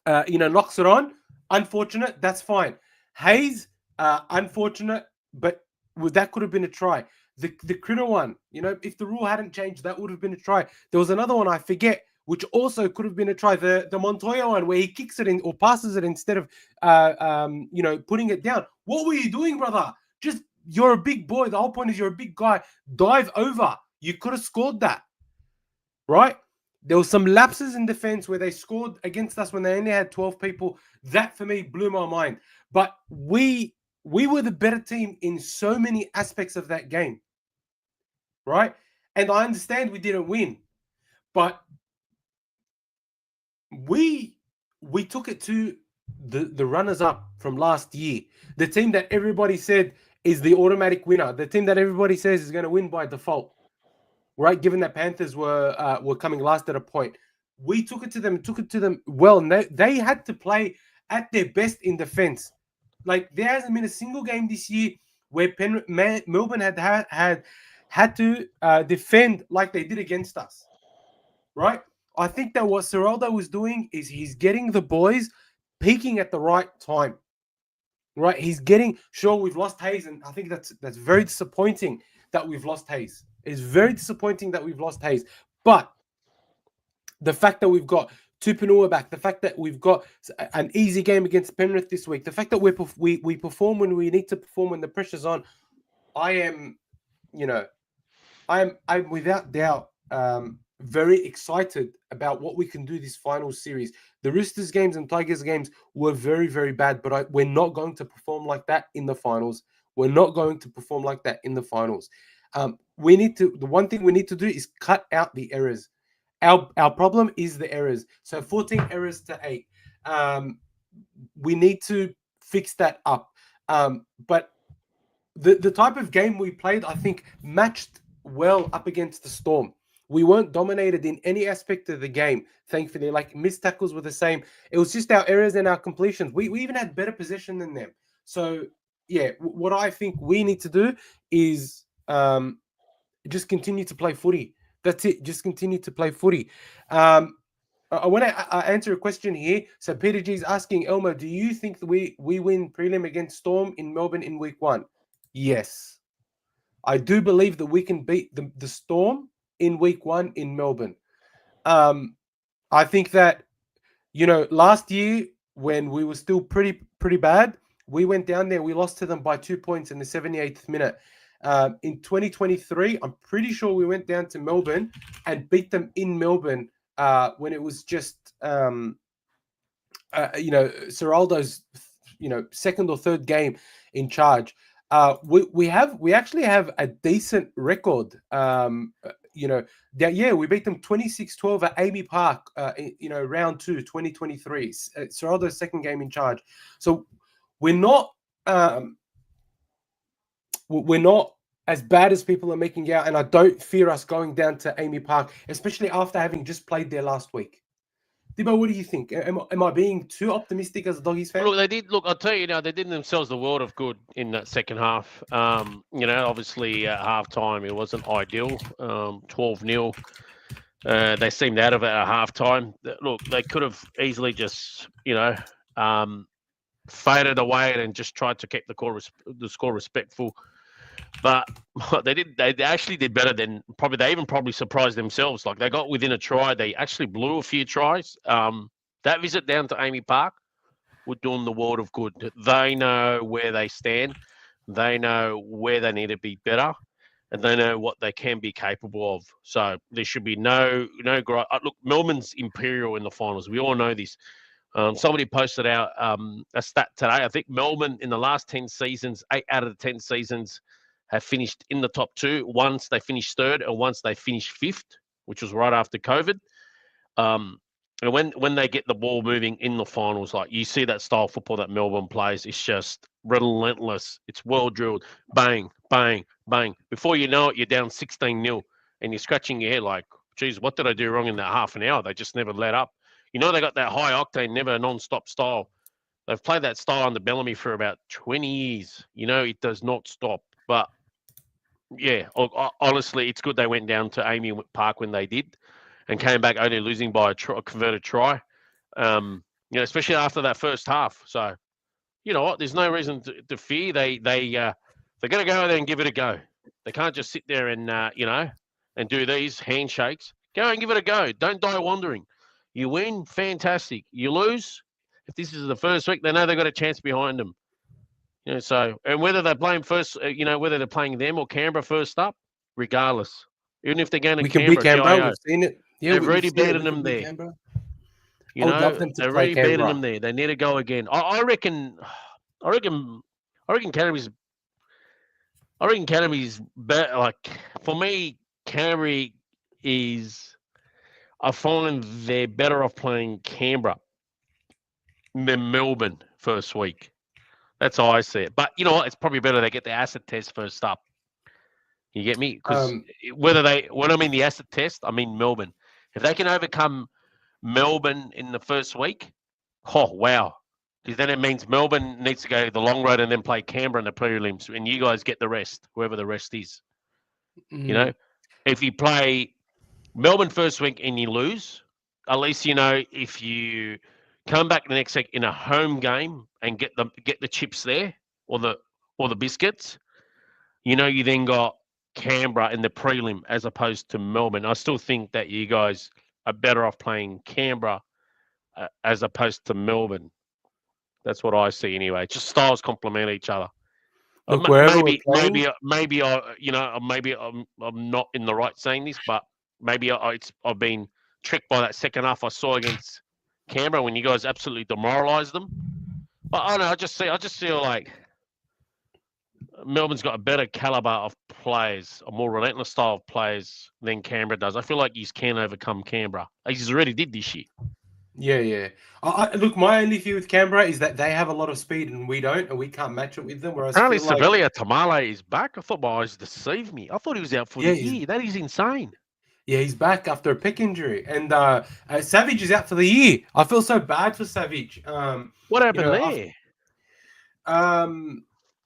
knocks it on, unfortunate, that's fine. Hayes, unfortunate, but that could have been a try. The Critter one, if the rule hadn't changed, that would have been a try. There was another one, I forget, which also could have been a try. The Montoya one where he kicks it in or passes it instead of putting it down. What were you doing, brother? You're a big boy. The whole point is you're a big guy. Dive over. You could have scored that, right? There was some lapses in defense where they scored against us when they only had 12 people. That for me blew my mind. But we were the better team in so many aspects of that game, right? And I understand we didn't win, but we took it to the runners-up from last year, the team that everybody said is the automatic winner, the team that everybody says is going to win by default, right? Given that Panthers were coming last at a point, we took it to them well, and they had to play at their best in defense. Like there hasn't been a single game this year where Melbourne had to defend like they did against us, right? I think that what Ciraldo was doing is he's getting the boys peaking at the right time, right? He's getting, sure, we've lost Hayes, and I think that's very disappointing that we've lost Hayes. It's very disappointing that we've lost Hayes. But the fact that we've got Tupanua back, the fact that we've got an easy game against Penrith this week, the fact that we perform when we need to perform when the pressure's on, I'm without doubt very excited about what we can do this final series. The Roosters games and Tigers games were very, very bad, but we're not going to perform like that in the finals. We're not going to perform like that in the finals. The one thing we need to do is cut out the errors. Our problem is the errors. So 14 errors to 8. We need to fix that up. But the type of game we played, I think, matched well up against the Storm. We weren't dominated in any aspect of the game, thankfully. Like, missed tackles were the same. It was just our errors and our completions. We even had better possession than them. So, yeah, what I think we need to do is just continue to play footy. That's it. Just continue to play footy. I want to answer a question here. So Peter G is asking, Elmo, do you think that we win prelim against Storm in Melbourne in week 1? Yes. I do believe that we can beat the Storm in week 1 in Melbourne. I think that, last year when we were still pretty bad, we went down there, we lost to them by 2 points in the 78th minute. In 2023, I'm pretty sure we went down to Melbourne and beat them in Melbourne when it was just, Ciraldo's, second or third game in charge. We actually have a decent record. We beat them 26-12 at Amy Park, round 2, 2023. Ciraldo's second game in charge. So we're not as bad as people are making out, and I don't fear us going down to Amy Park, especially after having just played there last week. Dibbo, what do you think? Am I being too optimistic as a Doggies fan? Look, they did. Look, I'll tell you now, they did themselves the world of good in that second half. Obviously at halftime it wasn't ideal. 12-0. They seemed out of it at halftime. Look, they could have easily just, faded away and just tried to keep the score respectful. But they did. They actually did better than probably. They even probably surprised themselves. Like, they got within a try. They actually blew a few tries. That visit down to Amy Park would do them the world of good. They know where they stand. They know where they need to be better, and they know what they can be capable of. So there should be no. Look, Melbourne's imperial in the finals. We all know this. Somebody posted out a stat today. I think Melbourne in the last 10 seasons, 8 out of the 10 seasons, have finished in the top 2. Once they finished 3rd and once they finished 5th, which was right after COVID. And when they get the ball moving in the finals, like you see that style of football that Melbourne plays, it's just relentless. It's well drilled. Bang, bang, bang. Before you know it, you're down 16-0 and you're scratching your head like, geez, what did I do wrong in that half an hour? They just never let up. You know, they got that high octane, never a non-stop style. They've played that style under Bellamy for about 20 years. You know, it does not stop. But yeah, honestly, it's good they went down to Amy Park when they did and came back only losing by a converted try. Especially after that first half. So, you know what? There's no reason to fear. They're going to go there and give it a go. They can't just sit there and and do these handshakes. Go and give it a go. Don't die wandering. You win, fantastic. You lose. If this is the first week, they know they've got a chance behind them. So and whether they're playing first, whether they're playing them or Canberra first up, regardless, even if they're going to We can beat Canberra. GIO, We've seen it. Yeah, they've already beaten them there. Canberra. You I would love know, them to they're play already beating Canberra. them there. They need to go again. I reckon Canterbury's better. Like for me, Canterbury is. I find they're better off playing Canberra than Melbourne first week. That's how I see it. But you know what? It's probably better they get the acid test first up. You get me? Because when I mean the acid test, I mean Melbourne. If they can overcome Melbourne in the first week, oh wow! Because then it means Melbourne needs to go the long road and then play Canberra in the prelims, and you guys get the rest, whoever the rest is. You know, if you play Melbourne first week and you lose, at least you know if you come back the next week in a home game and get the chips there or the biscuits, you know you then got Canberra in the prelim as opposed to Melbourne. I still think that you guys are better off playing Canberra as opposed to Melbourne. That's what I see anyway. Just styles complement each other. Look, maybe I'm not in the right saying this, but maybe I've been tricked by that second half I saw against Canberra when you guys absolutely demoralised them. But I don't know. I just feel like Melbourne's got a better calibre of players, a more relentless style of players than Canberra does. I feel like you can overcome Canberra. He's already did this year. Yeah. Look, my only fear with Canberra is that they have a lot of speed and we don't, and we can't match it with them. Whereas apparently Sevilla Tamale is back. I thought my eyes deceived me. I thought he was out for the year. That is insane. Yeah, he's back after a pec injury, and Savage is out for the year. I feel so bad for Savage. What happened there?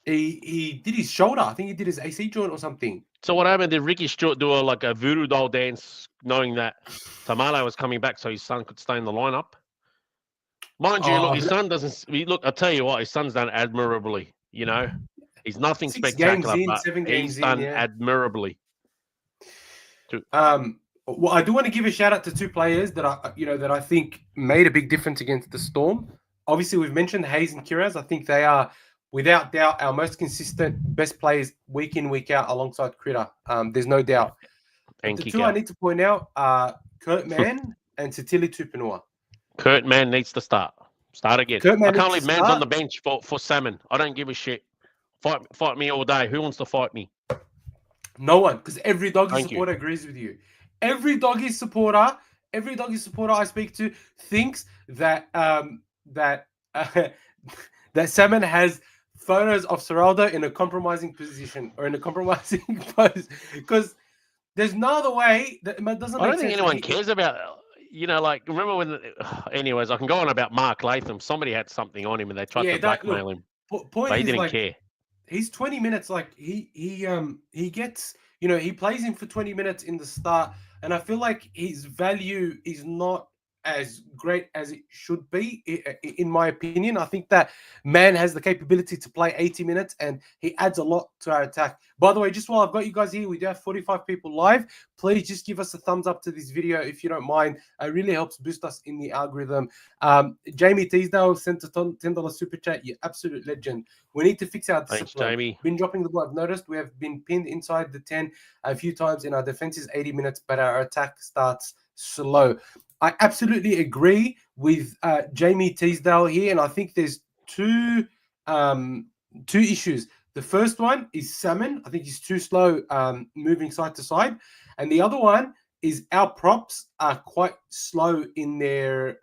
He did his shoulder. I think he did his AC joint or something. So what happened? Did Ricky Stewart do a voodoo doll dance, knowing that Tamale was coming back, so his son could stay in the lineup? Mind you, look, his son doesn't. Look, I tell you what, his son's done admirably. You know, he's nothing spectacular, but he's done admirably. Well, I do want to give a shout out to two players that I think made a big difference against the Storm. Obviously, we've mentioned Hayes and Kiraz. I think they are, without doubt, our most consistent, best players week in, week out, alongside Critter. There's no doubt. And the two I need to point out are Kurt Mann and Satili Tupanua. Kurt Mann needs to start. Start again. I can't leave Mann's on the bench for Salmon. I don't give a shit. Fight me all day. Who wants to fight me? No one, because every Doggy supporter agrees with you. Every Doggy supporter I speak to thinks that that Salmon has photos of Seraldo in a compromising position or in a compromising pose, because there's no other way that it doesn't. I don't think anyone cares about. Remember when? Anyways, I can go on about Mark Latham. Somebody had something on him and they tried to blackmail him. But he didn't care. He's 20 minutes. He gets, he plays him for 20 minutes in the start, and I feel like his value is not as great as it should be, in my opinion. I think that Mann has the capability to play 80 minutes, and he adds a lot to our attack. By the way, just while I've got you guys here, we do have 45 people live. Please just give us a thumbs up to this video if you don't mind. It really helps boost us in the algorithm. Jamie Teasdale sent a $10 super chat. You absolute legend. We need to fix our discipline. Thanks, Jamie. Been dropping the ball. I've noticed we have been pinned inside the 10 a few times, and our defense is 80 minutes, but our attack starts slow. I absolutely agree with Jamie Teasdale here, and I think there's two issues. The first one is Salmon. I think he's too slow moving side to side, and the other one is our props are quite slow in their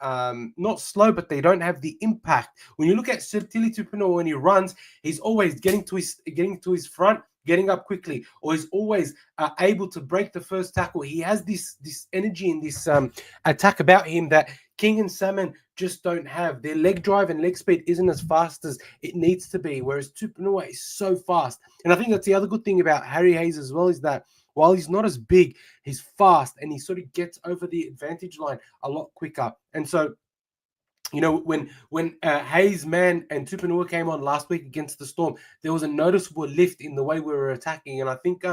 not slow, but they don't have the impact. When you look at Tili Tupino, when he runs, he's always getting to his front, getting up quickly, or he's always able to break the first tackle. He has this energy and this attack about him that King and Salmon just don't have. Their leg drive and leg speed isn't as fast as it needs to be, whereas Tupinua is so fast. And I think that's the other good thing about Harry Hayes as well, is that while he's not as big, he's fast and he sort of gets over the advantage line a lot quicker. And so, you know, when Hayes, Man, and Tupinua came on last week against the Storm, there was a noticeable lift in the way we were attacking. And I think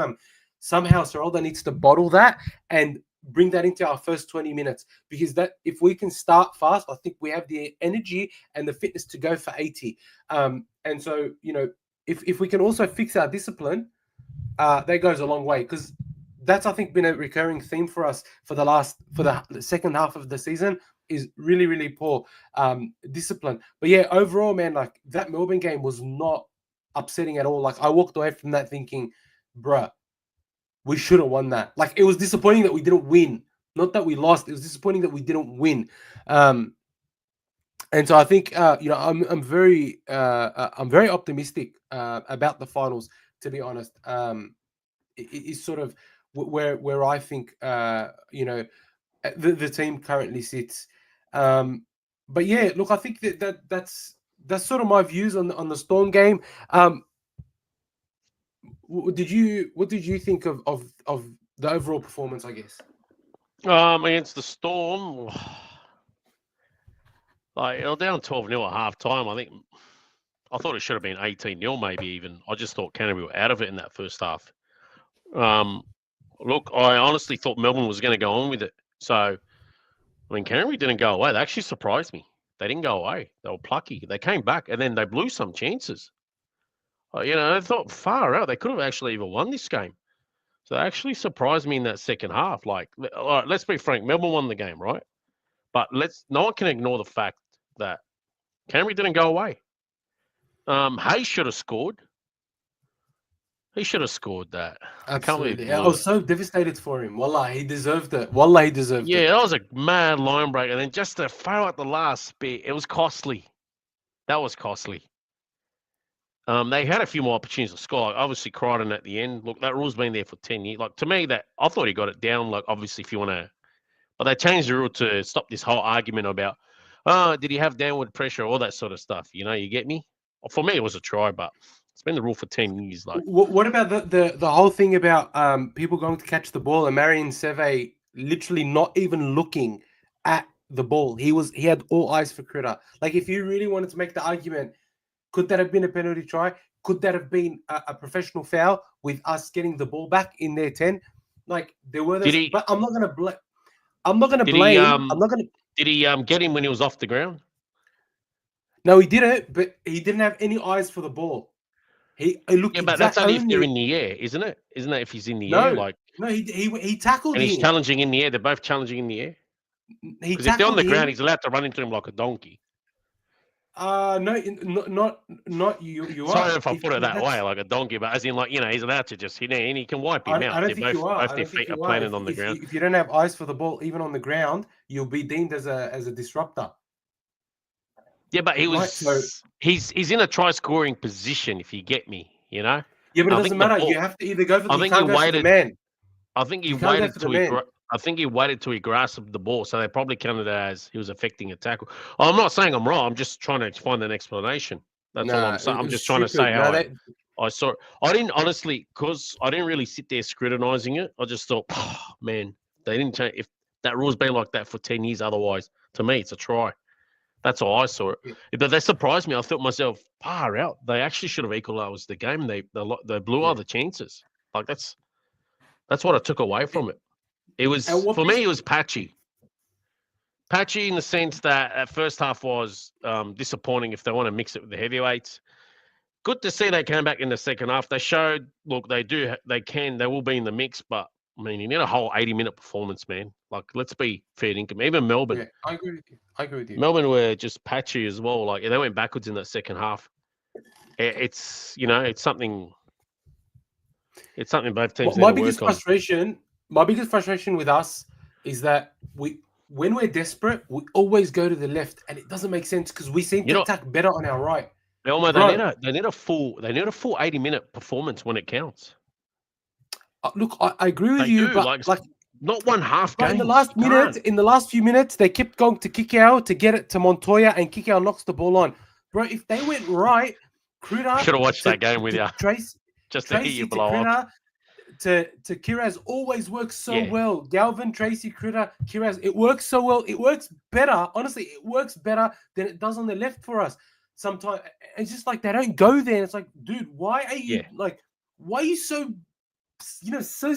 somehow Serolda needs to bottle that and bring that into our first 20 minutes, because that if we can start fast, I think we have the energy and the fitness to go for 80. And so, you know, if we can also fix our discipline, that goes a long way, because that's, I think, been a recurring theme for us for the second half of the season, is really, really poor discipline. But yeah, overall, man, like that Melbourne game was not upsetting at all. Like I walked away from that thinking, bruh, we should have won that. Like it was disappointing that we didn't win. Not that we lost. It was disappointing that we didn't win. And so I think you know, I'm very optimistic about the finals, to be honest. Is sort of where I think you know, the team currently sits. But yeah, look, I think that's sort of my views on the Storm game. What did you think of the overall performance, I guess? Against the Storm, like it was down 12-0 at half time. I thought it should have been 18-0, maybe even. I just thought Canterbury were out of it in that first half. Look, I honestly thought Melbourne was going to go on with it. So, I mean, Canterbury didn't go away. They actually surprised me. They didn't go away. They were plucky. They came back, and then they blew some chances. You know, I thought far out. They could have actually even won this game. So they actually surprised me in that second half. Like, all right, let's be frank. Melbourne won the game, right? But no one can ignore the fact that Canterbury didn't go away. Hayes should have scored. He should have scored that. Absolutely. I was so devastated for him. Wallah, he deserved it. Wallah, he deserved it. Yeah, that was a mad line break. And then just to foul out the last bit, it was costly. That was costly. They had a few more opportunities to score. Like, obviously, Crichton at the end. Look, that rule's been there for 10 years. Like, to me, that I thought he got it down. Like, obviously, if you want to... But they changed the rule to stop this whole argument about, did he have downward pressure, all that sort of stuff. You know, you get me? For me, it was a try, but it's been the rule for 10 years. Like, what about the whole thing about people going to catch the ball and Marion Seve literally not even looking at the ball? He had all eyes for Critter. Like, if you really wanted to make the argument, could that have been a penalty try? Could that have been a professional foul with us getting the ball back in their 10? Like, there were those, but I'm not going to blame. I'm not going to blame. I'm not going to. Did he get him when he was off the ground? No, he didn't. But he didn't have any eyes for the ball. He looked. Yeah, but that's only if they're in the air, isn't it? Isn't that if he's in the air? Like, no, he tackled him. And he's challenging in the air. They're both challenging in the air. Because if they're on the ground, he's allowed to run into him like a donkey. No, not you. Sorry if I put it that way, like a donkey, but as in, like, you know, he's allowed to just hit it and he can wipe him out. I don't think you are. Both their feet are planted on the ground. If you don't have eyes for the ball, even on the ground, you'll be deemed as a disruptor. Yeah, but he's in a try scoring position. If you get me, you know. Yeah, but it doesn't matter. You have to either go for the man. I think he waited till I think he waited till he grasped the ball, so they probably counted it as he was affecting a tackle. I'm not saying I'm wrong. I'm just trying to find an explanation. That's all I'm saying. I'm just trying to say how I saw it. I didn't honestly, because I didn't really sit there scrutinizing it. I just thought, man, they didn't change. If that rule's been like that for 10 years, otherwise, to me, it's a try. That's how I saw it. Yeah. But they surprised me. I thought myself, far out. They actually should have equalized the game. They blew all the chances. Like that's what I took away from it. It was for me. It was patchy. Patchy in the sense that at first half was disappointing if they want to mix it with the heavyweights. Good to see they came back in the second half. They showed, look, they will be in the mix, but I mean, you need a whole 80-minute performance, man. Like, let's be fair income. Even Melbourne. Yeah, I agree with you. Melbourne were just patchy as well. Like, they went backwards in that second half. It's, you know, it's something both teams. My biggest frustration my biggest frustration with us is that when we're desperate, we always go to the left, and it doesn't make sense because we seem to attack better on our right. Elmo, Bro, they need a full 80-minute performance when it counts. Look, I agree with They you, do, but like not one half but game. in the last few minutes, they kept going to Kikau to get it to Montoya, and Kikau knocks the ball on. Bro, if they went right, Critter should have watched that game with you. Tracy To hear you blow up. To Kiraz always works so well. Galvin, Tracy, Critter, Kiraz, it works so well. It works better. Honestly, it works better than it does on the left for us. Sometimes it's just like they don't go there. It's like, dude, why are you why are you so so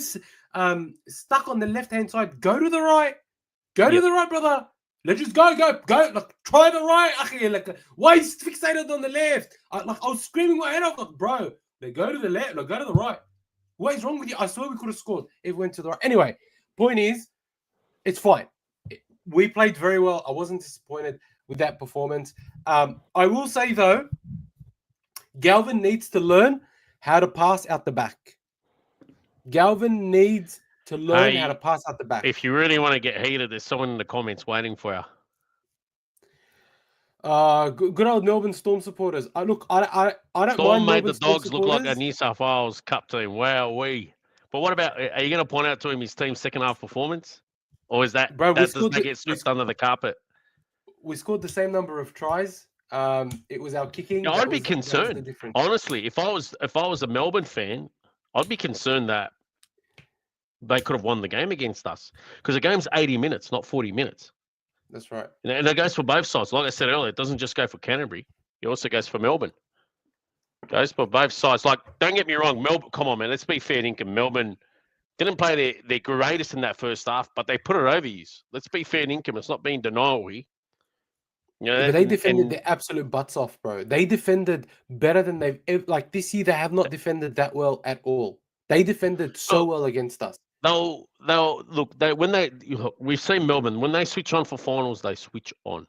stuck on the left-hand side? Go to the right. Go to the right, brother. Let's just go. Like, try the right. Like, why is fixated on the left? I was screaming my head off. Like, bro, they go to the left. Like, go to the right. What is wrong with you? I swear we could have scored if we went to the right. Anyway, point is, it's fine. We played very well. I wasn't disappointed with that performance. I will say, though, Galvin needs to learn how to pass out the back. Galvin needs to learn how to pass out the back. If you really want to get heated, there's someone in the comments waiting for you. Good old Melbourne Storm supporters. I don't Storm mind made Melbourne the Dogs Storm look like a New South Wales Cup team. Wow, But what about? Are you going to point out to him his team's second half performance, or is that does that get swept under the carpet? We scored the same number of tries. It was our kicking. No, I'd be concerned. Honestly, if I was a Melbourne fan, I'd be concerned that they could have won the game against us because the game's 80 minutes, not 40 minutes. That's right. And it goes for both sides. Like I said earlier, it doesn't just go for Canterbury. It also goes for Melbourne. It goes for both sides. Like, don't get me wrong, Melbourne. Come on, man. Let's be fair, dinkum. Melbourne didn't play their greatest in that first half, but they put it over you. Let's be fair, dinkum. It's not being denial-y. But they defended their absolute butts off, bro. They defended better than they've ever. Like this year, they have not defended that well at all. They defended so well against us. They'll look. We've seen Melbourne when they switch on for finals, they switch on.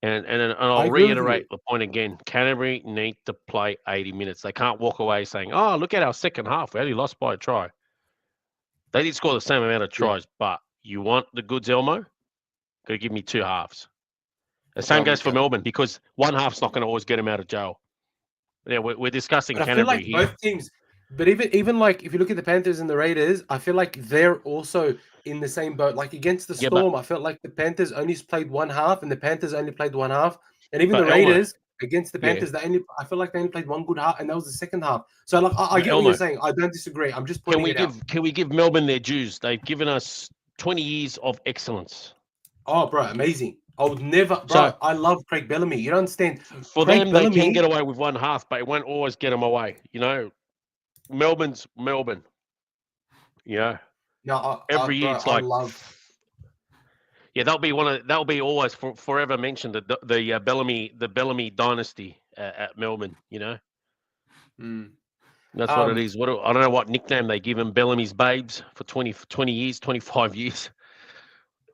And I'll reiterate the point again. Canterbury need to play 80 minutes. They can't walk away saying, "Oh, look at our second half. We only lost by a try." They did score the same amount of tries, but you want the goods, Elmo? Got to give me two halves. The same goes for Melbourne because one half's not going to always get them out of jail. Yeah, we're discussing Canterbury here. Both teams, but even like if you look at the Panthers and the Raiders, I feel like they're also in the same boat. Like against the Storm, I felt like the Panthers only played one half and the Panthers only played one half. And even the Raiders against the Panthers, I feel like they only played one good half, and that was the second half. So like I get what you're saying. I don't disagree. I'm just pointing it out. Can we give Melbourne their dues? They've given us 20 years of excellence. Oh, bro, amazing. I would never, bro. I love Craig Bellamy. You don't understand. For them, they can get away with one half, but it won't always get them away. You know, Melbourne's Melbourne. Yeah. No, every year it's like. Yeah, that'll be always forever mentioned the Bellamy dynasty at Melbourne. You know. That's what it is. I don't know what nickname they give him. Bellamy's babes for 20 years, 25 years,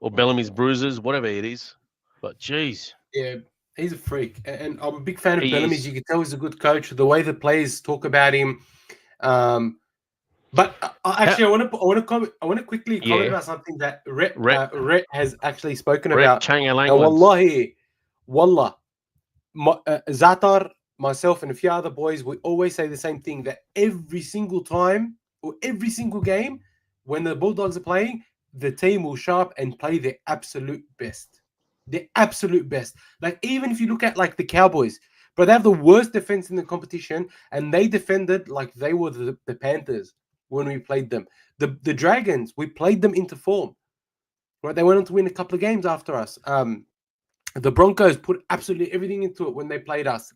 or Bellamy's bruises, whatever it is. But geez, yeah, he's a freak, and I'm a big fan of Bellamy's. You can tell he's a good coach. The way the players talk about him, but actually, I want to quickly comment about something that Rhett has actually spoken about. Wallahi, Zatar, myself, and a few other boys, we always say the same thing, that every single time or every single game when the Bulldogs are playing, the team will show up and play their absolute best. The absolute best. Like, even if you look at like the Cowboys, but they have the worst defense in the competition, and they defended like they were the Panthers when we played them. The Dragons, we played them into form. Right? They went on to win a couple of games after us. The Broncos put absolutely everything into it when they played us.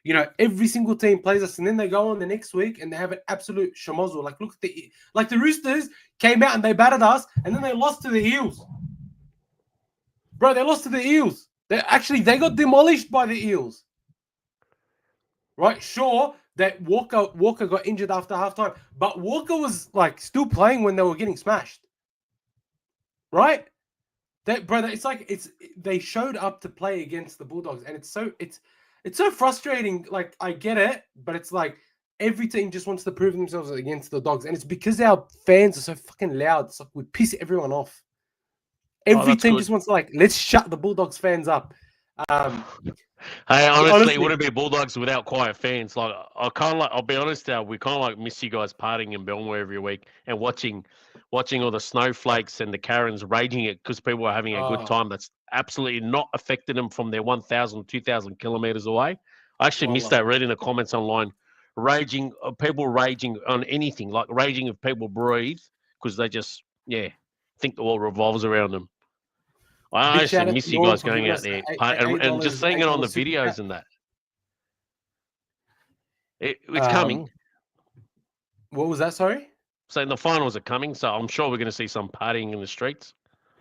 You know, every single team plays us, and then they go on the next week and they have an absolute shamozzle. Like, look at the Roosters came out and they battered us, and then they lost to the Eels. Bro, they lost to the Eels. They got demolished by the Eels. Right? Sure, that Walker got injured after halftime, but Walker was like still playing when they were getting smashed. Right? They showed up to play against the Bulldogs, and it's so frustrating. Like, I get it, but it's like every team just wants to prove themselves against the Dogs, and it's because our fans are so fucking loud. It's like we piss everyone off. Every team just wants to let's shut the Bulldogs fans up. Hey, honestly, it wouldn't be Bulldogs without quiet fans. Like I'll be honest now, we kind of miss you guys partying in Belmore every week and watching all the snowflakes and the Karens raging it because people are having a good time. That's absolutely not affected them from their 1,000, 2,000 kilometers away. I actually missed that reading the comments online. People raging on anything, like raging if people breathe because they just think the world revolves around them. I actually miss you guys going out there and just seeing it on the videos and that. It's coming. What was that? Sorry? So the finals are coming, so I'm sure we're going to see some partying in the streets.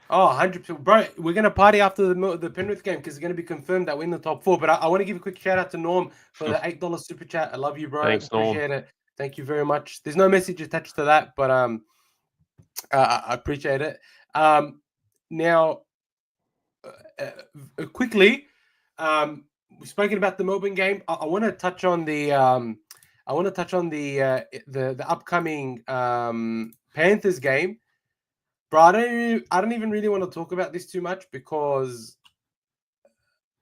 Oh, 100%. Bro, we're going to party after the Penrith game because it's going to be confirmed that we're in the top 4. But I want to give a quick shout out to Norm for the $8 super chat. I love you, bro. Thanks, Appreciate it. Thank you very much. There's no message attached to that, but I appreciate it. Now, quickly, we've spoken about the Melbourne game. I want to touch on the upcoming Panthers game. Bro, I don't even really want to talk about this too much because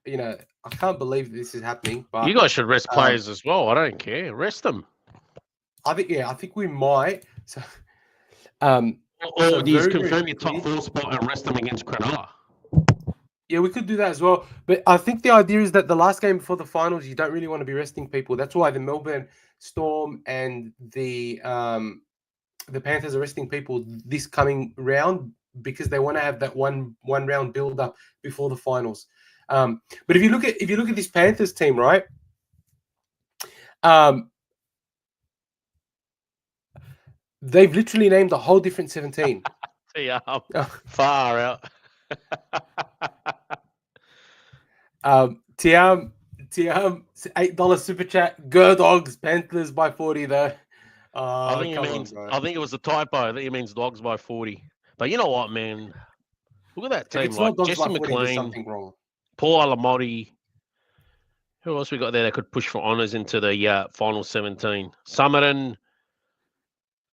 I can't believe this is happening. But you guys should rest players as well. I don't care. Rest them. I think we might. So, or do you confirm your top 4 spot and rest them against Cronulla? Yeah, we could do that as well. But I think the idea is that the last game before the finals, you don't really want to be resting people. That's why the Melbourne Storm and the Panthers are resting people this coming round because they want to have that one round build up before the finals. But if you look at this Panthers team, right? They've literally named a whole different 17. Yeah, far out. Tiam, $8 super chat. Go Dogs, Panthers by 40 though. I think it was a typo. I think it means Dogs by 40. But you know what, man? Look at that team. Like Jesse McLean, Paul Alamotti. Who else we got there that could push for honours into the final 17? Summerton,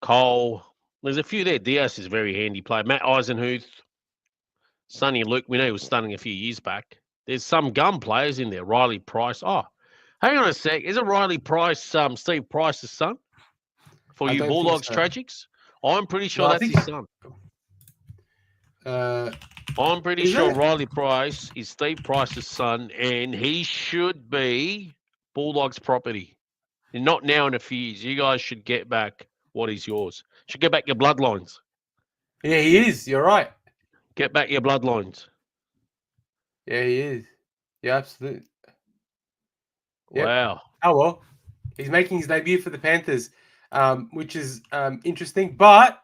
Cole. There's a few there. Diaz is a very handy player. Matt Eisenhuth, Sonny Luke. We know he was stunning a few years back. There's some gun players in there. Riley Price. Oh, hang on a sec. Isn't Riley Price Steve Price's son? For you Bulldogs tragics? I'm pretty sure that's his son. I'm pretty sure Riley Price is Steve Price's son, and he should be Bulldogs property. And not now in a few years. You guys should get back what is yours. Should get back your bloodlines. Yeah, he is. You're right. Get back your bloodlines. Yeah, he is. Yeah, absolutely. Yep. Wow. Oh, well. He's making his debut for the Panthers, which is interesting. But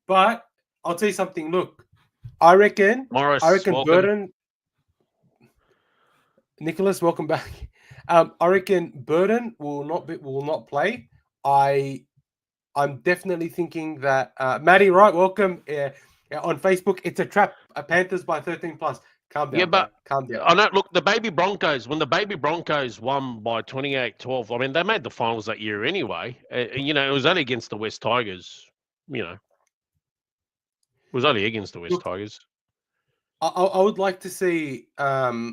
I'll tell you something. Look, I reckon welcome. Burton. Nicholas, welcome back. I reckon Burton will not play. I'm definitely thinking that Maddie, right? Welcome on Facebook. It's a trap. Panthers by 13 plus. Calm down. Yeah, but calm down. I know. Look, when the baby Broncos won by 28-12, I mean, they made the finals that year anyway. It was only against the West Tigers. It was only against the West Tigers. I would like to see. I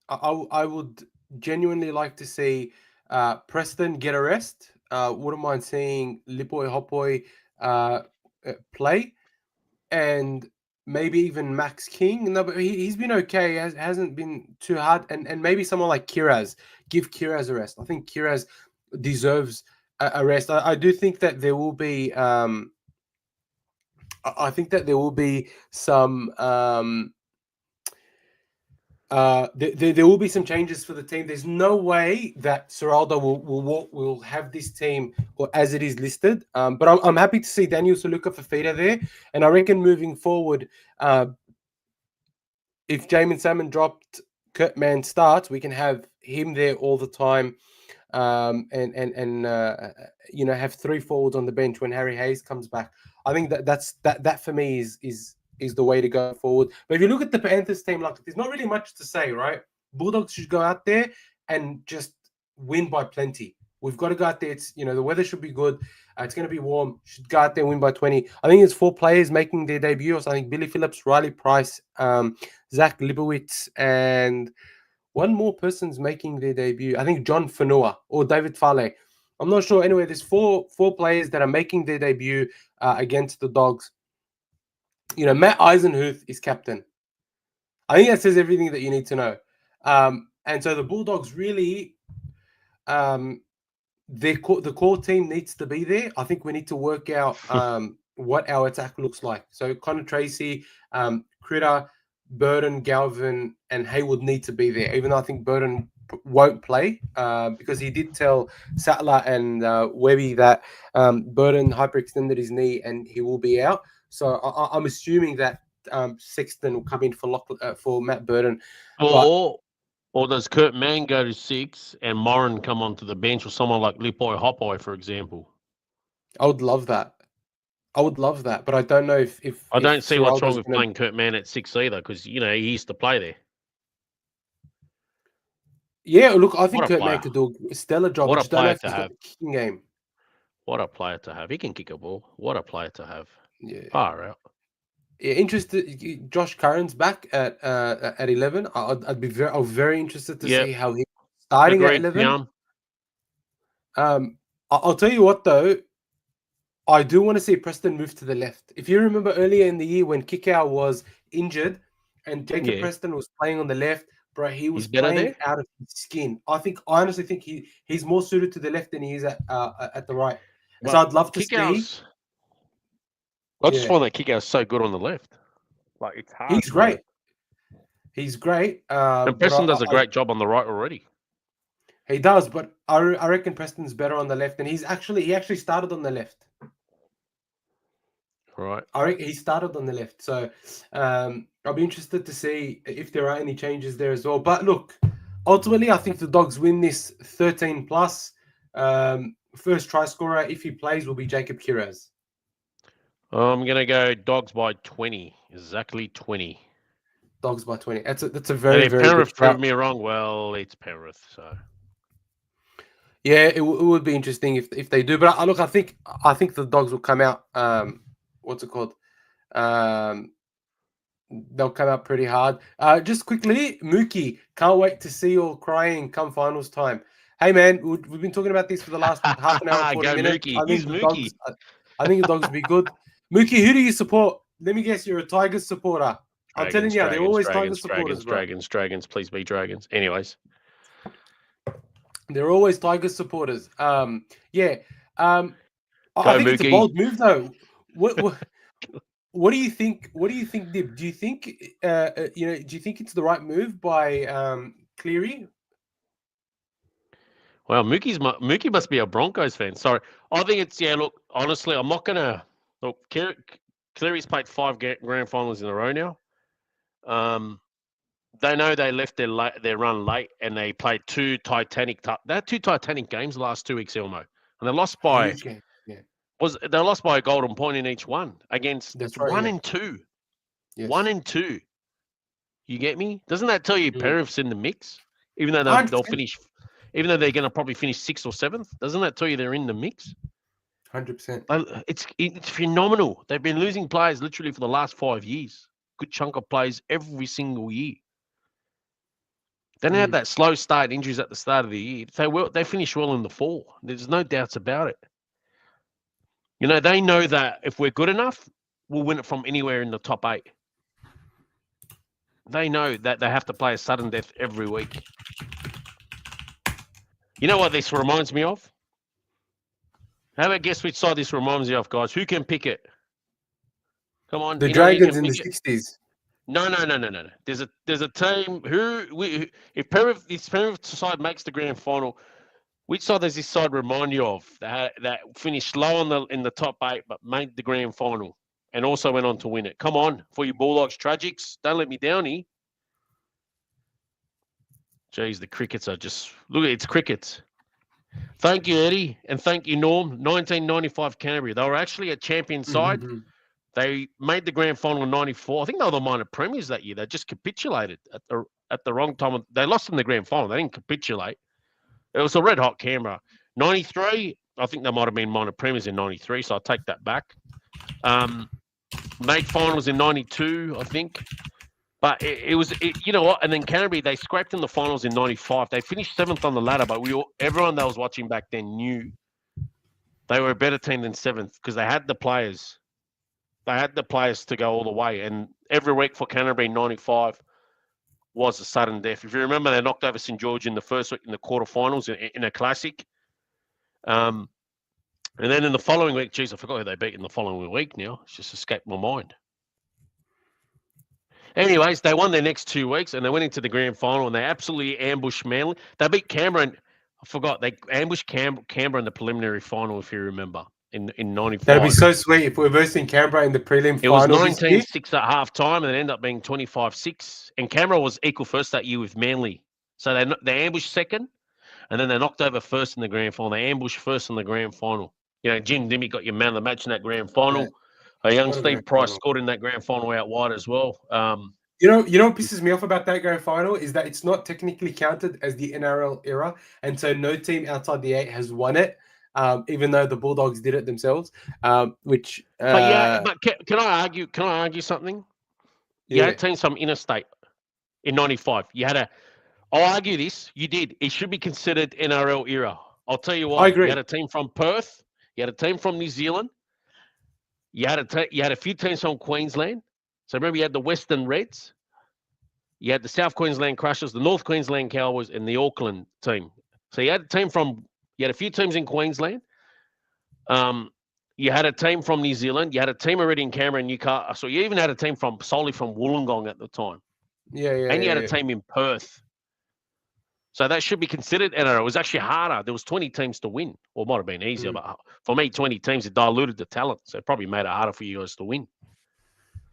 would genuinely like to see Preston get a rest. Wouldn't mind seeing Lipoy Hopoy play, and maybe even Max King. No, but he's been okay. Hasn't been too hard. And maybe someone like Kiraz. Give Kiraz a rest. I think Kiraz deserves a rest. I do think that there will be. I think that there will be some. There will be some changes for the team. There's no way that Seraldo will have this team or as it is listed. But I'm happy to see Daniel Saluka Fafita there, and I reckon moving forward, if Jamin Salmon dropped, Kurt Mann starts, we can have him there all the time, and have 3 forwards on the bench when Harry Hayes comes back. I think that for me is the way to go forward. But if you look at the Panthers team, there's not really much to say, right? Bulldogs should go out there and just win by plenty. We've got to go out there. It's, the weather should be good. It's going to be warm. Should go out there and win by 20. I think it's 4 players making their debut. So I think Billy Phillips, Riley Price, Zach Libowitz, and one more person's making their debut. I think John Fanua or David Fale. I'm not sure. Anyway, there's four players that are making their debut against the Dogs. Matt Eisenhuth is captain. I think that says everything that you need to know. And so the Bulldogs really, the core team needs to be there. I think we need to work out what our attack looks like. So Connor Tracy, Critter, Burton, Galvin, and Haywood need to be there. Even though I think Burton won't play because he did tell Sattler and Webby that Burton hyperextended his knee and he will be out. So I'm assuming that Sexton will come in for Matt Burton. Or does Kurt Mann go to 6 and Moran come onto the bench, or someone like Lipoi Hopoi, for example? I would love that. But I don't know if I don't see what's wrong with playing Kurt Mann at 6 either, because he used to play there. Yeah, look, I think Kurt Mann could do a stellar job. What a player to have! Kicking game. What a player to have! He can kick a ball. What a player to have! Yeah. Far out. Yeah, interested. Josh Curran's back at 11. I'm very interested to see how he's starting at 11. I'll tell you what though, I do want to see Preston move to the left. If you remember earlier in the year when Kikau was injured and Jacob Preston was playing on the left, bro, he was playing out of his skin. I honestly think he's more suited to the left than he is at the right. Well, so I'd love to see. I just find that Kikau is so good on the left. Like, it's hard. He's great. He's great. And Preston does a great job on the right already. He does, but I reckon Preston's better on the left, and he actually started on the left. Right. I reckon he started on the left, so I'll be interested to see if there are any changes there as well. But look, ultimately, I think the Dogs win this 13+. First try scorer, if he plays, will be Jacob Kiraz. I'm going to go Dogs by 20. Exactly 20. Dogs by 20. That's a very, very Penrith good proved me wrong. Well, it's Penrith, so. Yeah, it would be interesting if they do. But I think the Dogs will come out. What's it called? They'll come out pretty hard. Just quickly, Mookie, can't wait to see you all crying come finals time. Hey man, we've been talking about this for the last half an hour, 40 minutes. Mookie. I think the Dogs will be good. Mookie, who do you support? Let me guess, you're a Tigers supporter. I'm telling you, they're always Tigers supporters, bro. Dragons, please be Dragons. Anyways. They're always Tigers supporters. I think Mookie. It's a bold move, though. What do you think? What do you think, Dib? Do you think do you think it's the right move by Cleary? Well, Mookie must be a Broncos fan. Sorry, I think it's look. Honestly, I'm not gonna look. Cleary's played 5 grand finals in a row now. They know they left their run late, and they played 2 Titanic. They had 2 Titanic games the last 2 weeks, Elmo, and they lost by. They lost by a golden point in each one against 1 and 2. Yes. 1 and 2. You get me? Doesn't that tell you Penrith's in the mix? Even though they'll finish, even though they're going to probably finish 6th or 7th, doesn't that tell you they're in the mix? 100%. It's phenomenal. They've been losing players literally for the last 5 years. Good chunk of plays every single year. They didn't have that slow start, injuries at the start of the year. They finish well in the fall. There's no doubts about it. They know that if we're good enough, we'll win it from anywhere in the top 8. They know that they have to play a sudden death every week. You know what this reminds me of? How about guess which side this reminds you of, guys? Who can pick it? Come on. The Dragons in the 60s. No. There's a team if Penrith side makes the grand final, which side does this side remind you of that finished low in the top 8 but made the grand final and also went on to win it? Come on, for you Bulldogs Tragics, don't let me down here. Jeez, the Crickets are just look. It's Crickets. Thank you, Eddie, and thank you, Norm. 1995 Canterbury. They were actually a champion side. Mm-hmm. They made the grand final in 94. I think they were the minor premiers that year. They just capitulated at the wrong time. They lost in the grand final. They didn't capitulate. It was a red-hot Canberra. 93, I think they might have been minor premiers in 93, so I'll take that back. Made finals in 92, I think. But it was, you know what? And then Canterbury, they scraped in the finals in 95. They finished 7th on the ladder, but everyone that was watching back then knew they were a better team than 7th because they had the players. They had the players to go all the way. And every week for Canterbury in 95 was a sudden death. If you remember, they knocked over St. George in the first week in the quarterfinals in a classic. And then in the following week, geez, I forgot who they beat in the following week now. It's just escaped my mind. Anyways, they won their next 2 weeks and they went into the grand final and they absolutely ambushed Manly. They beat Canberra. I forgot. They ambushed Canberra in the preliminary final, if you remember, in 95. That'd be so sweet if we're versing Canberra in the prelim final. It was 19-6 at half time and it ended up being 25-6. And Canberra was equal first that year with Manly. So they ambushed second and then they knocked over first in the grand final. They ambushed first in the grand final. You know, Jim Dimmy got your man of the match in that grand final. Yeah. A young Steve Price scored in that grand final out wide as well. You know what pisses me off about that grand final is that it's not technically counted as the NRL era, and so no team outside the 8 has won it, even though the Bulldogs did it themselves. Which, but can I argue? Can I argue something? You had teams from interstate in '95. I'll argue this. You did. It should be considered NRL era. I'll tell you why. I agree. You had a team from Perth. You had a team from New Zealand. You had a few teams from Queensland. So remember, you had the Western Reds. You had the South Queensland Crushers, the North Queensland Cowboys, and the Auckland team. So you had a few teams in Queensland. You had a team from New Zealand. You had a team already in Canberra and Newcastle. So you even had a team solely from Wollongong at the time. And you had a team in Perth. So that should be considered NRL. It was actually harder. There was 20 teams to win. Or it might have been easier, but for me, 20 teams, it diluted the talent. So it probably made it harder for you guys to win.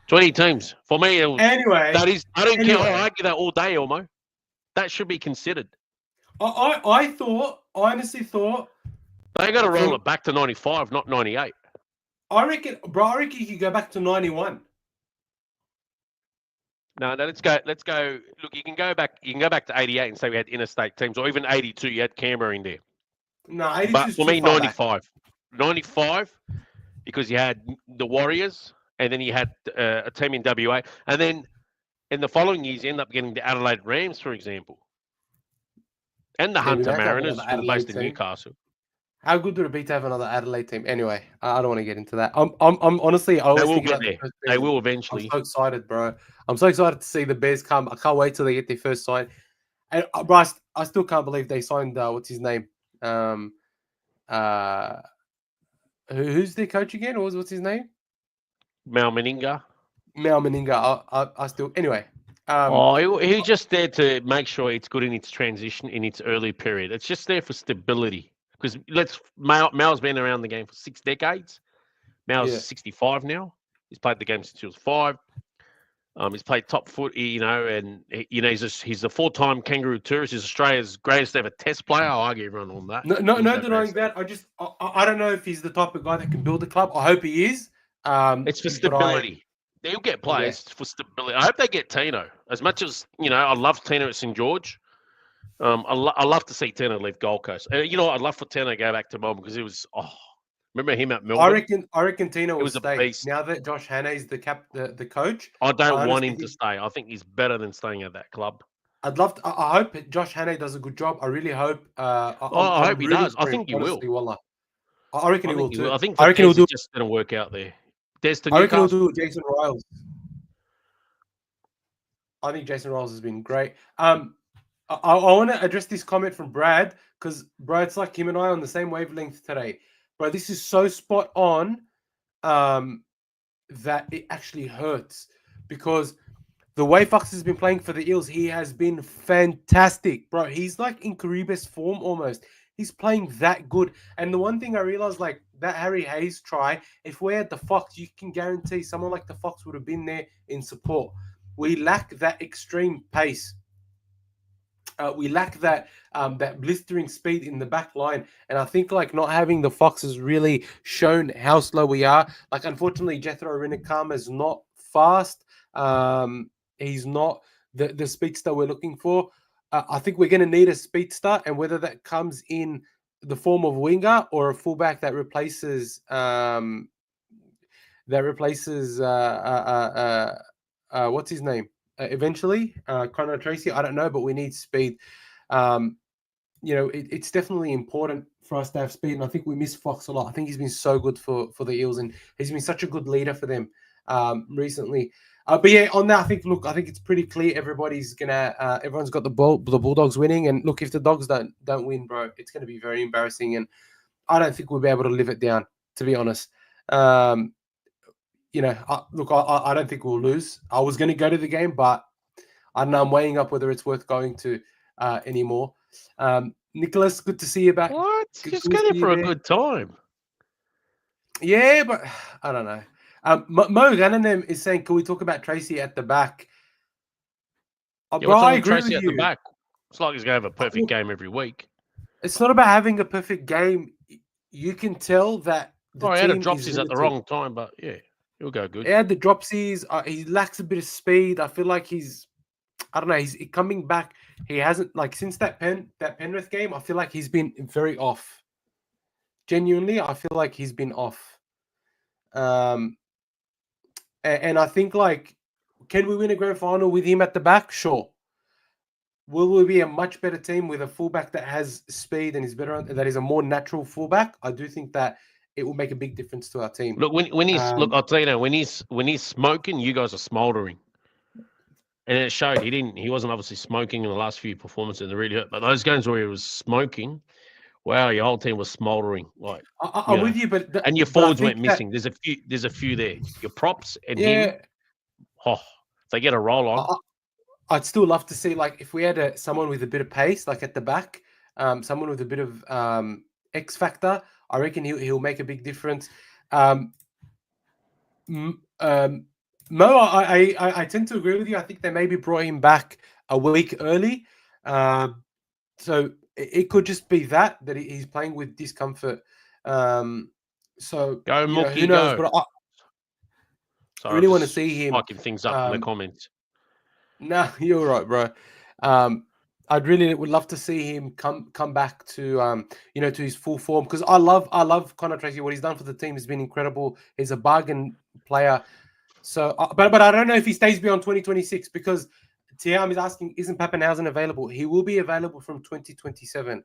20 teams. For me, anyway. That is, I don't care. I argue that all day, Elmo. That should be considered. I honestly thought. They got to roll it back to 95, not 98. I reckon you could go back to 91. No, let's go. Look, you can go back to 88 and say we had interstate teams, or even 82. You had Canberra in there. No, 82. But for me, 95. 95, because you had the Warriors, and then you had a team in WA, and then in the following years, you end up getting the Adelaide Rams, for example, and the Hunter Mariners, based in Newcastle. How good would it be to have another Adelaide team? Anyway, I don't want to get into that. I'm honestly, I always they will get there. They will eventually. I'm so excited, bro. I'm so excited to see the Bears come. I can't wait till they get their first sign. And bro, I still can't believe they signed what's his name? Who's their coach again? What's his name? Mal Meninga. I still anyway. He's just there to make sure it's good in its transition in its early period. It's just there for stability. Because Mal's been around the game for 6 decades. Mal's 65 now. He's played the game since he was 5. He's played top footy, and he's a 4-time kangaroo tourist. He's Australia's greatest ever Test player. I'll argue everyone on that. No denying that. I don't know if he's the type of guy that can build a club. I hope he is. It's for stability. They'll get players for stability. I hope they get Tino. As much as I love Tino at St. George. I love to see Tino leave Gold Coast. I'd love for Tino to go back to Melbourne because it was. Remember him at Melbourne? I reckon Tino will stay. Beast. Now that Josh Hannay's the coach. I don't want him to stay. I think he's better than staying at that club. I'd love to. I hope Josh Hannay does a good job. I really hope. I hope he does. I think he will. I reckon he will too. I think he'll do. Just going to work out there. I reckon he'll do Jason Riles. I think Jason Riles has been great. I want to address this comment from Brad because, bro, it's like him and I on the same wavelength today. Bro, this is so spot on that it actually hurts because the way Fox has been playing for the Eels, he has been fantastic, bro. He's like in Kariba's form almost. He's playing that good. And the one thing I realized, like that Harry Hayes try, if we're at the Fox, you can guarantee someone like the Fox would have been there in support. We lack that extreme pace. We lack that blistering speed in the back line. And I think like not having the Fox has really shown how slow we are. Like, unfortunately, Jethro Rinikama is not fast. He's not the speedster we're looking for. I think we're going to need a speedster, and whether that comes in the form of winger or a fullback that replaces what's his name eventually, Connor Tracy. I don't know, but we need speed. It's definitely important for us to have speed, and I think we miss Fox a lot. I think he's been so good for the Eels, and he's been such a good leader for them recently. But yeah, on that, I think it's pretty clear everybody's gonna everyone's got the Bulldogs winning, and look, if the Dogs don't win, bro, it's gonna be very embarrassing, and I don't think we'll be able to live it down, to be honest. I don't think we'll lose. I was going to go to the game, but I don't know. I'm weighing up whether it's worth going to anymore. Nicholas, good to see you back. What? Just go there for a good time. Yeah, but I don't know. Mo Gannon is saying, can we talk about Tracy at the back? Bro, I agree Tracy with you. At the back. It's like he's going to have a perfect game every week. It's not about having a perfect game. You can tell that he had a dropsies at the wrong time, but yeah, he'll go good. He had the dropsies. He lacks a bit of speed. I feel like he's coming back. He hasn't, like, since that Penrith game, I feel like he's been very off. Genuinely, I feel like he's been off. And I think, like, can we win a grand final with him at the back? Sure. Will we be a much better team with a fullback that has speed and is better, that is a more natural fullback? I do think that it will make a big difference to our team. Look, when he's I'll tell you now, when he's smoking, you guys are smouldering, and it showed. He wasn't obviously smoking in the last few performances, and it really hurt. But those games where he was smoking, wow, your whole team was smouldering. Like, I'm with you, but and your forwards went missing. There's a few there. Your props and him. Oh, if they get a roll on. I'd still love to see, like, if we had someone with a bit of pace, like at the back, someone with a bit of X factor. I reckon he'll make a big difference. Mo, I tend to agree with you. I think they maybe brought him back a week early, so it could just be that he's playing with discomfort. So go, Mookie, who knows? go. But I really want to see him spiking things up in the comments. No, you're right, bro. I'd really would love to see him come back to to his full form, because I love Connor Tracy. What he's done for the team has been incredible. He's a bargain player. So, but I don't know if he stays beyond 2026, because Tiam is asking, isn't Pappenhausen available? He will be available from 2027.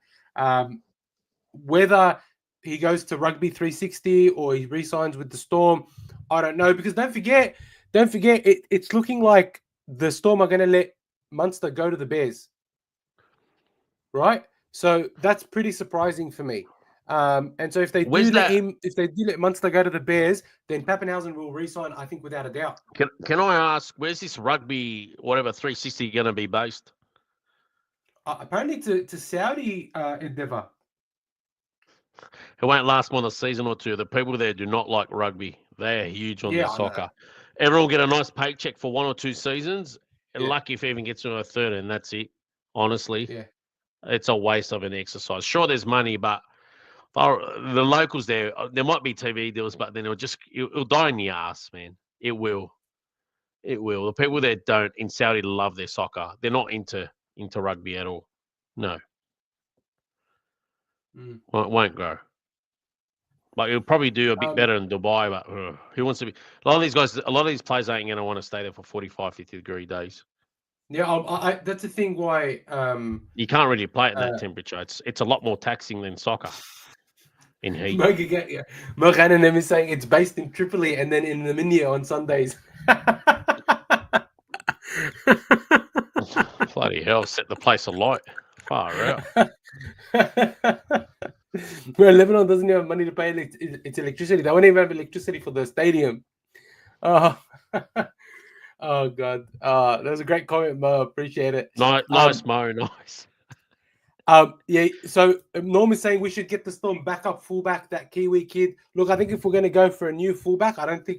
Whether he goes to Rugby 360 or he re-signs with the Storm, I don't know, because don't forget, it's looking like the Storm are going to let Munster go to the Bears, right? So that's pretty surprising for me. And so if they let Munster go to the Bears, then Pappenhausen will re-sign, I think, without a doubt. Can I ask, where's this Rugby 360 going to be based? Apparently to Saudi endeavour. It won't last more than a season or two. The people there do not like rugby. They are huge on their soccer. Everyone will get a nice paycheck for 1 or 2 seasons. And lucky if he even gets to a third, and that's it. Honestly, it's a waste of an exercise. Sure, there's money, but the locals there might be TV deals, but then it'll die in the ass, man. It will. The people there in Saudi love their soccer. They're not into rugby at all. No. Well, it won't grow. Like, it'll probably do a bit better in Dubai, but who wants to be? A lot of these players ain't going to want to stay there for 45, 50-degree days. Yeah, that's the thing why you can't really play at that temperature. It's a lot more taxing than soccer in heat. Mohanan is saying it's based in Tripoli and then in the Minya on Sundays. Bloody hell, set the place alight. Far out. Well, Lebanon doesn't have money to pay its electricity. They won't even have electricity for the stadium. Oh, oh God. That was a great comment, Mo. Appreciate it. Nice, Mo. Nice. Yeah. So Norm is saying we should get the Storm backup fullback, that Kiwi kid. Look, I think if we're going to go for a new fullback, I don't know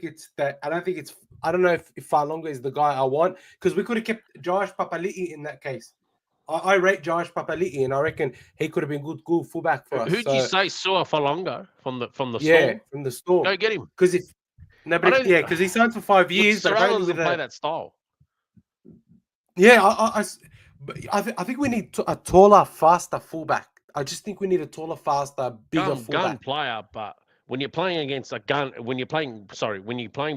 if Farlonga is the guy I want, because we could have kept Josh Papali'i in that case. I rate Josh Papali'i, and I reckon he could have been good fullback for us. Who'd you say saw Farlonga from the Storm? Yeah, from the Storm. Go get him. Because he signed for 5 years. But doesn't play that style. Yeah, I think we need a taller, faster fullback. I just think we need a taller, faster, bigger gun fullback. player, but when you're playing against when you're playing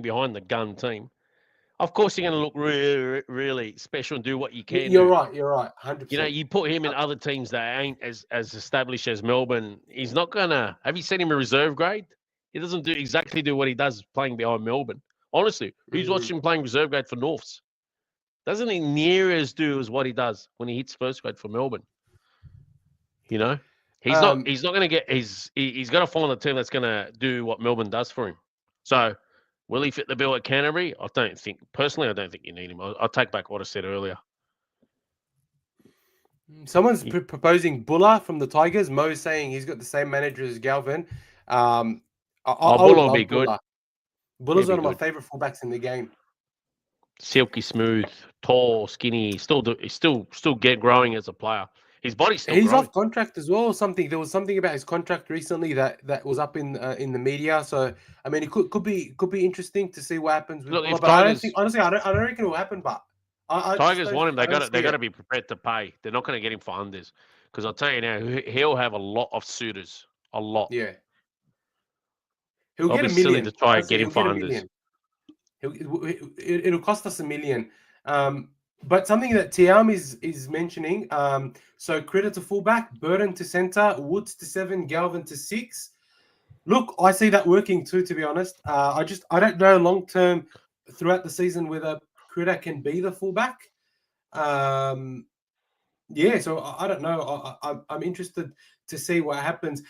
behind the gun team, of course you're going to look really, really special and do what you can You're do. right. You're right. 100%. You know, you put him in other teams that ain't as established as Melbourne. He's not gonna. Have you seen him a reserve grade? He doesn't do what he does playing behind Melbourne. Honestly, who's watched him playing reserve grade for Norths? Doesn't he near as do as what he does when he hits first grade for Melbourne? You know, he's not going to get. He's got to find a team that's going to do what Melbourne does for him. So, will he fit the bill at Canterbury? I don't think. Personally, I don't think you need him. I'll take back what I said earlier. Someone's proposing Buller from the Tigers. Mo's saying he's got the same manager as Galvin. Buller will be good. Buller's one of my favorite fullbacks in the game. Silky smooth, tall, skinny. He's still growing as a player. His body's still He's growing. off contract as well. There was something about his contract recently that was up in the media. So I mean, it could be interesting to see what happens with Buller. But Tigers, I don't reckon it will happen. But Tigers want him. They got to be prepared to pay. They're not going to get him for unders because I'll tell you now, he'll have a lot of suitors. A lot. Yeah. He'll get $1 million. Silly to try and get him for unders. It'll cost us $1 million. But something that Tiam is mentioning. So Critter to fullback, Burton to centre, Woods to 7, Galvin to 6. Look, I see that working too. To be honest, I don't know long term throughout the season whether Critter can be the fullback. Yeah, so I don't know. I'm interested to see what happens.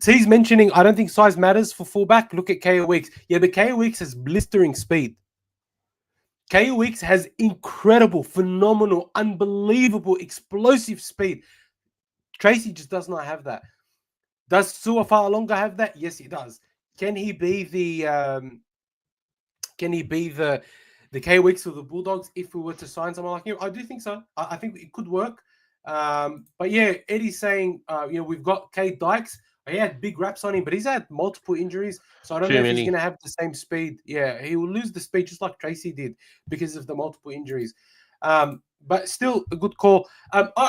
T's mentioning I don't think size matters for fullback. Look at KO Weeks. Yeah, but KO Weeks has blistering speed. KO Weeks has incredible, phenomenal, unbelievable, explosive speed. Tracy just does not have that. Does Suafa'alonga have that? Yes, he does. Can he be the KO Weeks of the Bulldogs if we were to sign someone like him? I do think so. I think it could work. But yeah, Eddie's saying, we've got Kade Dykes. He had big raps on him, but he's had multiple injuries. So I don't know if he's going to have the same speed. Yeah, he will lose the speed just like Tracy did because of the multiple injuries. But still a good call.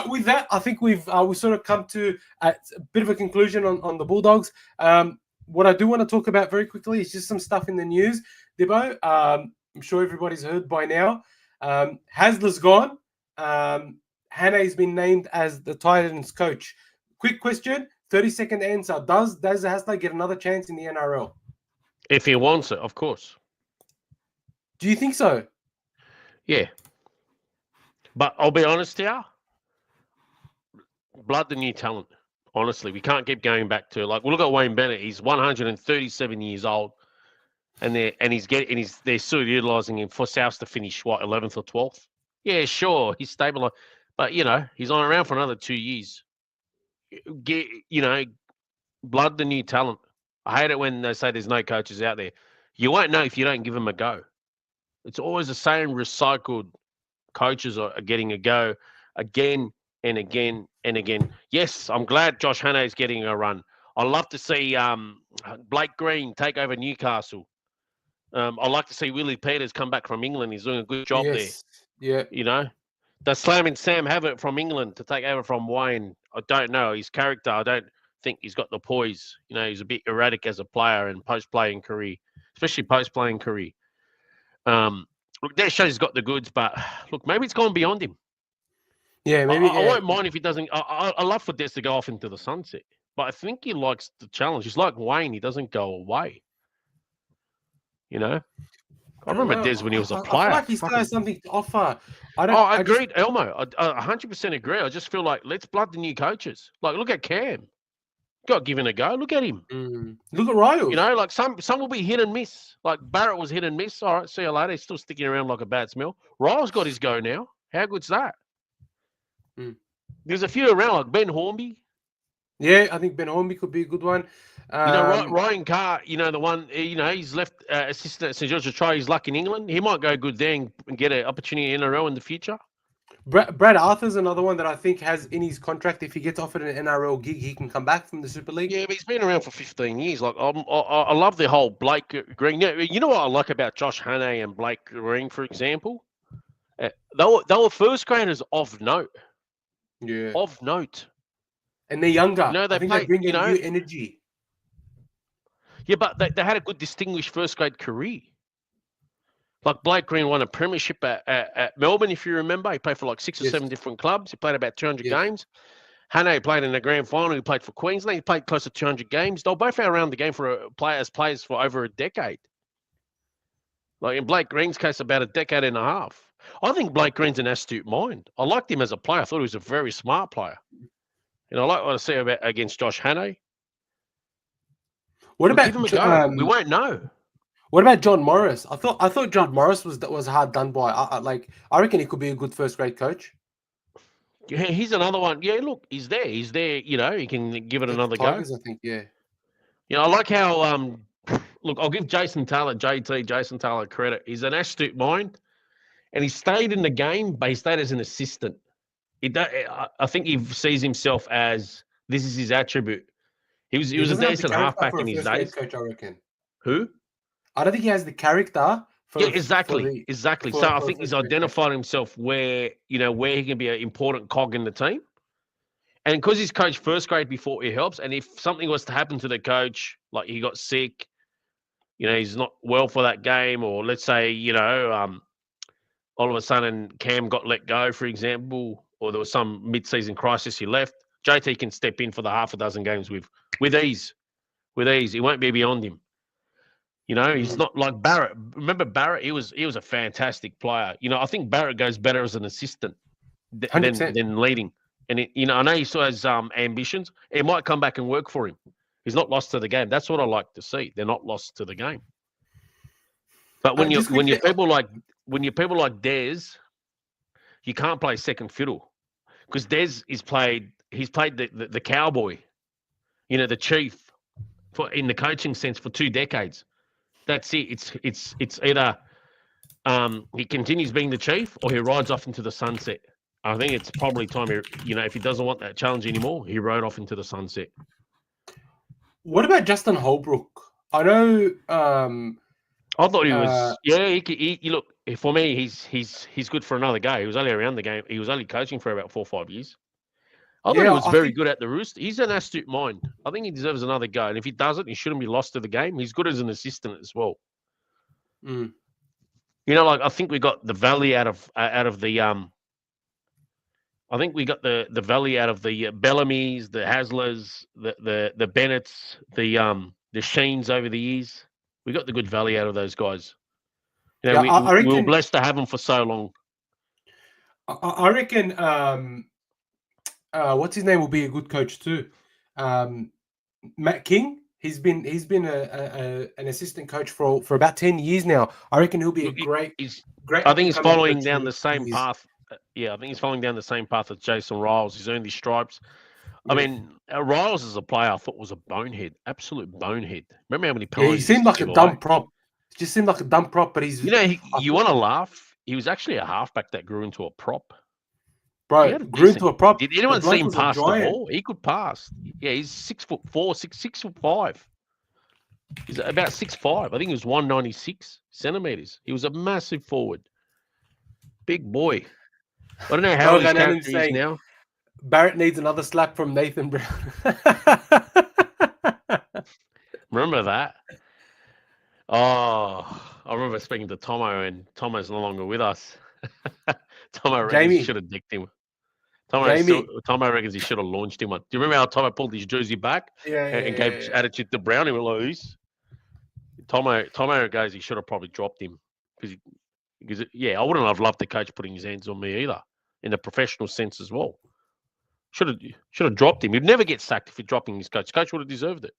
With that, I think we've sort of come to a bit of a conclusion on the Bulldogs. What I do want to talk about very quickly is just some stuff in the news. Dibbo, I'm sure everybody's heard by now. Hasler's gone. Hannah's been named as the Titans coach. Quick question, 30-second answer. Does Hasler get another chance in the NRL? If he wants it, of course. Do you think so? Yeah. But I'll be honest here. Blood the new talent. Honestly, we can't keep going back to look at Wayne Bennett. He's 137 years old, and they're still utilising him for South to finish 11th or 12th. Yeah, sure, he's stable, but he's on around for another 2 years. Blood the new talent. I hate it when they say there's no coaches out there. You won't know if you don't give them a go. It's always the same recycled coaches are getting a go again and again and again. Yes, I'm glad Josh Hannah is getting a run. I'd love to see Blake Green take over Newcastle. I'd like to see Willie Peters come back from England. He's doing a good job there. Yeah. Does Slamming Sam have it from England to take over from Wayne? I don't know. His character, I don't think he's got the poise. He's a bit erratic as a player and post-playing career, especially post-playing career. Look, that shows he's got the goods, but look, maybe it's gone beyond him. Yeah, maybe. I won't mind if he doesn't. I love for Des to go off into the sunset, but I think he likes the challenge. He's like Wayne; he doesn't go away. I remember Des when he was a player. I feel like he still has something to offer. I agreed, Elmo. I 100% agree. I just feel like let's blood the new coaches. Look at Cam. Got given a go. Look at him. Look at Riles. Some will be hit and miss. Like Barrett was hit and miss. All right, see you later. He's still sticking around like a bad smell. Riles got his go now. How good's that? There's a few around like Ben Hornby. Yeah, I think Ben Hornby could be a good one. Ryan Carr, the one, he's left assistant at St. George to try his luck in England. He might go good there and get an opportunity in NRL in the future. Brad Arthur's another one that I think has in his contract, if he gets offered an NRL gig, he can come back from the Super League. Yeah, but he's been around for 15 years. I love the whole Blake Green. You know what I like about Josh Hannah and Blake Green, for example? They were first graders of note. Yeah. Of note. And they're younger. You know, I think they bring a new energy. Yeah, but they had a good distinguished first grade career. Like Blake Green won a premiership at Melbourne, if you remember. He played for like 6 or 7 different clubs. He played about 200 games. Hannay played in the grand final. He played for Queensland. He played close to 200 games. They were both around the game for players for over a decade. Like in Blake Green's case, about a decade and a half. I think Blake Green's an astute mind. I liked him as a player. I thought he was a very smart player. I like what I see against Josh Hannay. What about give him a go? We won't know. What about John Morris? I thought John Morris was hard done by. I reckon he could be a good first grade coach. Yeah, he's another one. Yeah, look, he's there. He's there. He can give it another Tigers, go. I think. Yeah. I like how. Look, I'll give Jason Taylor credit. He's an astute mind, and he stayed in the game, but he stayed as an assistant. I think he sees himself as this is his attribute. He was a decent halfback in his days. Coach, I reckon. Who? I don't think he has the character. Exactly. So I think he's identified himself where he can be an important cog in the team. And because he's coached first grade before, it helps. And if something was to happen to the coach, like he got sick, he's not well for that game, or let's say, all of a sudden Cam got let go, for example, or there was some mid-season crisis, he left, JT can step in for the half a dozen games with ease. He won't be beyond him. He's not like Barrett. Remember Barrett? He was a fantastic player. I think Barrett goes better as an assistant than leading. And I know he still has ambitions. It might come back and work for him. He's not lost to the game. That's what I like to see. They're not lost to the game. But when you're people like Des, you can't play second fiddle, because Des he's played the cowboy, the chief, in the coaching sense for 2 decades. That's it. It's either he continues being the chief or he rides off into the sunset. I think it's probably time if he doesn't want that challenge anymore, he rode off into the sunset. What about Justin Holbrook? I know. I thought he was. He look, for me, he's good for another go. He was only around the game. He was only coaching for about 4 or 5 years. I thought he was very good at the roost. He's an astute mind. I think he deserves another go. And if he doesn't, he shouldn't be lost to the game. He's good as an assistant as well. Mm. I think we got the valley out of the I think we got the valley out of the Bellamy's, the Haslers, the Bennetts, the Sheens over the years. We got the good valley out of those guys. We were blessed to have them for so long. I reckon. What's his name will be a good coach too. Matt King. He's been an assistant coach for about 10 years now. I reckn he'll be a great. I think he's following down the same path. Yeah, I think he's following down the same path as Jason Riles. He's earned his stripes. I mean, Riles as a player, I thought was a bonehead, absolute bonehead. Remember how many penalties? He seemed like a dumb prop. It just seemed like a dumb prop, but he's. You want to laugh? He was actually a halfback that grew into a prop. Bro, grew into a prop. Did anyone see him pass the ball? He could pass. Yeah, he's 6'4", 6'5". He's about 6'5". I think he was 196 centimeters. He was a massive forward. Big boy. I don't know how his character is now. Barrett needs another slap from Nathan Brown. Remember that? Oh, I remember speaking to Tomo, and Tomo's no longer with us. Tomo reckons he should have dicked him. Tomo reckons he should have launched him one. Do you remember how Tomo pulled his jersey back and gave attitude to Brown? He was like, Tomo goes, he should have probably dropped him. Because I wouldn't have loved the coach putting his hands on me either, in a professional sense as well. Should have dropped him. He'd never get sacked if he'd dropping his coach. Coach would have deserved it.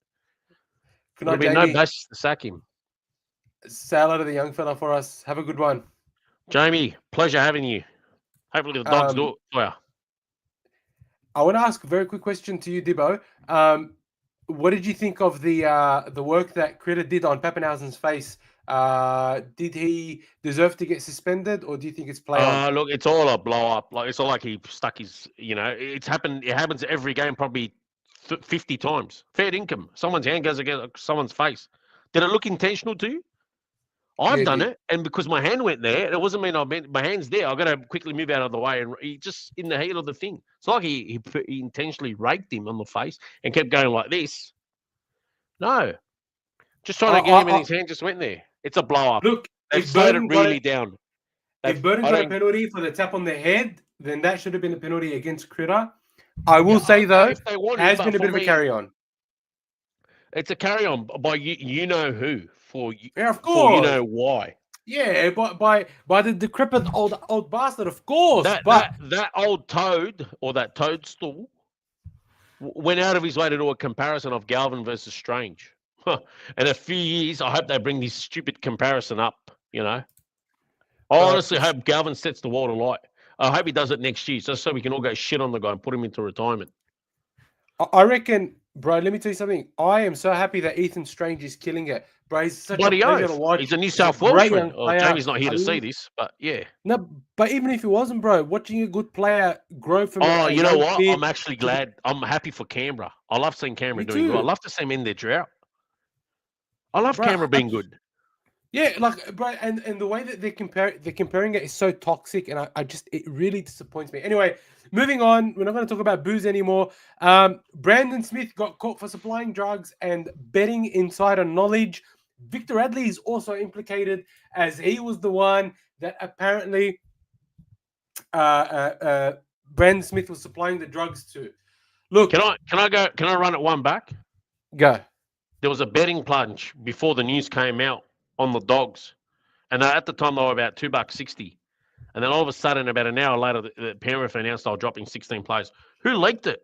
There would have been no basis to sack him. Say hello to the young fella for us. Have a good one. Jamie, pleasure having you. Hopefully the dogs do it for you. I want to ask a very quick question to you, Dibbo. What did you think of the work that Critter did on Pappenhausen's face? Did he deserve to get suspended, or do you think it's play on? Look, it's all a blow up. Like, it's all like he stuck his. It's happened. It happens every game, probably 50 times. Fair income. Someone's hand goes against someone's face. Did it look intentional to you? I've Yeah, done it, and because my hand went there, it wasn't mean my hand's there. I've got to quickly move out of the way, and he just in the heat of the thing. It's like he intentionally raked him on the face and kept going like this. No, just trying to get him, and his hand just went there. It's a blow up. Look, They've if slowed it Burton got really it, down. if Burton got a penalty for the tap on the head, then that should have been a penalty against Critter. I will say though, if they wanted, it has but been a for bit of a me, carry on. It's a carry on by you know who for Yeah, of for you course. know why. Yeah, by the decrepit old bastard, of course. That old toad or that toadstool went out of his way to do a comparison of Galvin versus Strange. In a few years, I hope they bring this stupid comparison up. You know, I honestly hope Galvin sets the world alight. I hope he does it next year, just so we can all go shit on the guy and put him into retirement. I reckon, bro. Let me tell you something. I am so happy that Ethan Strange is killing it, bro. He's such Bloody a pleasure oath. to watch. He's a New South Wales friend. Oh, Jamie's not here to see this, but yeah. No, but even if he wasn't, bro, watching a good player grow from you know what? I'm actually glad. I'm happy for Canberra. I love seeing Canberra doing well. I love to see them in their drought. I love Canberra being good. Yeah, like, bro, and the way that they're comparing it is so toxic, and it really disappoints me. Anyway, moving on. We're not going to talk about booze anymore. Brandon Smith got caught for supplying drugs and betting insider knowledge. Victor Radley is also implicated, as he was the one that apparently Brandon Smith was supplying the drugs to. Look, can I run it one back? Go. There was a betting plunge before the news came out on the Dogs, and at the time they were about $2.60, and then all of a sudden, about an hour later, the Penrith announced they were dropping 16 players. Who leaked it?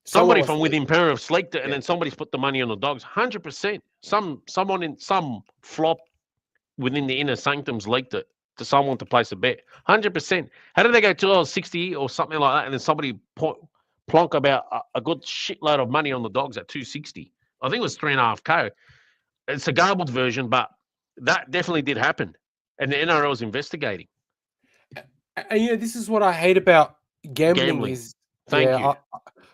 Somebody from within Penrith leaked it, and then somebody's put the money on the Dogs. 100%. Someone in some flop within the inner sanctums leaked it to someone to place a bet. 100%. How did they go $2.60 or something like that, and then somebody plonk about a good shitload of money on the Dogs at $2.60? I think it was $3.5K. It's a garbled version, but that definitely did happen, and the NRL is investigating. And this is what I hate about gambling. Thank you.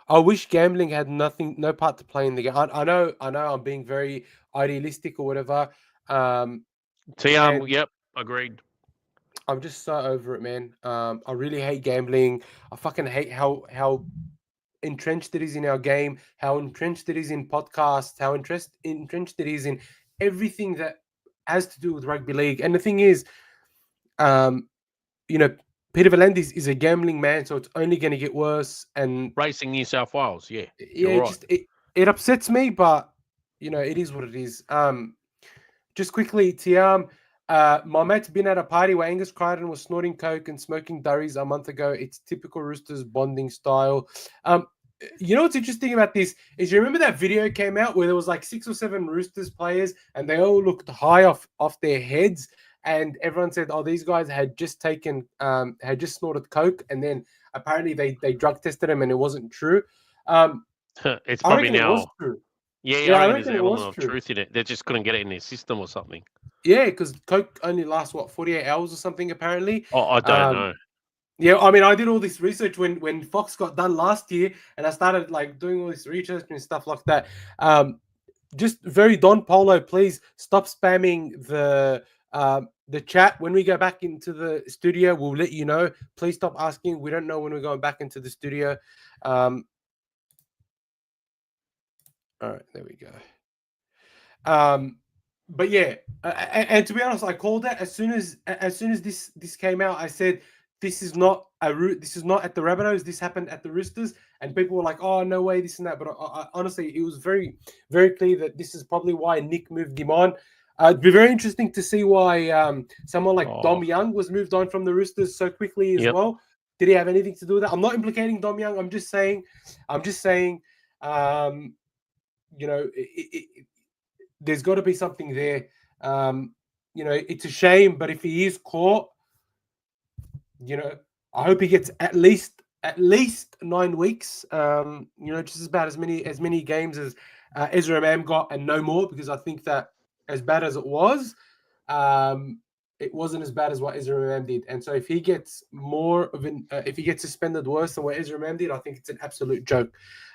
I wish gambling had no part to play in the game. I know I'm being very idealistic or whatever. Yep, agreed. I'm just so over it, man. I really hate gambling. I fucking hate how entrenched it is in our game, how entrenched it is in podcasts, how entrenched it is in everything that has to do with rugby league. And the thing is, Peter V'landys is a gambling man, so it's only going to get worse. And Racing New South Wales, yeah, it upsets me, but it is what it is. Just quickly, Tiam, my mate's been at a party where Angus Crichton was snorting coke and smoking durries a month ago. It's typical Roosters bonding style. What's interesting about this is, you remember that video came out where there was like 6 or 7 Roosters players and they all looked high off their heads, and everyone said, oh, these guys had just snorted coke, and then apparently they drug tested them and it wasn't true. It's probably now. It was true. Yeah, I reckon there's an element of truth in it. They just couldn't get it in their system or something. Yeah, because coke only lasts 48 hours or something apparently. Oh, I don't know. Yeah, I mean, I did all this research when Fox got done last year, and I started like doing all this research and stuff like that. Just very Don Polo, please stop spamming the chat. When we go back into the studio, we'll let you know. Please stop asking. We don't know when we're going back into the studio. All right, there we go. But yeah, and to be honest, I called it as soon as this came out. I said, this is not at the Rabbitohs. This happened at the Roosters, and people were like, "Oh, no way, this and that." But honestly, it was very, very clear that this is probably why Nick moved him on. It'd be very interesting to see why someone like Dom Young was moved on from the Roosters so quickly as well. Did he have anything to do with that? I'm not implicating Dom Young. I'm just saying. There's got to be something there. It's a shame, but if he is caught, I hope he gets at least 9 weeks. Just about as many games as Ezra Mam got, and no more, because I think that as bad as it was, it wasn't as bad as what Ezra Mam did. And so if he gets more of if he gets suspended worse than what Ezra Mam did, I think it's an absolute joke.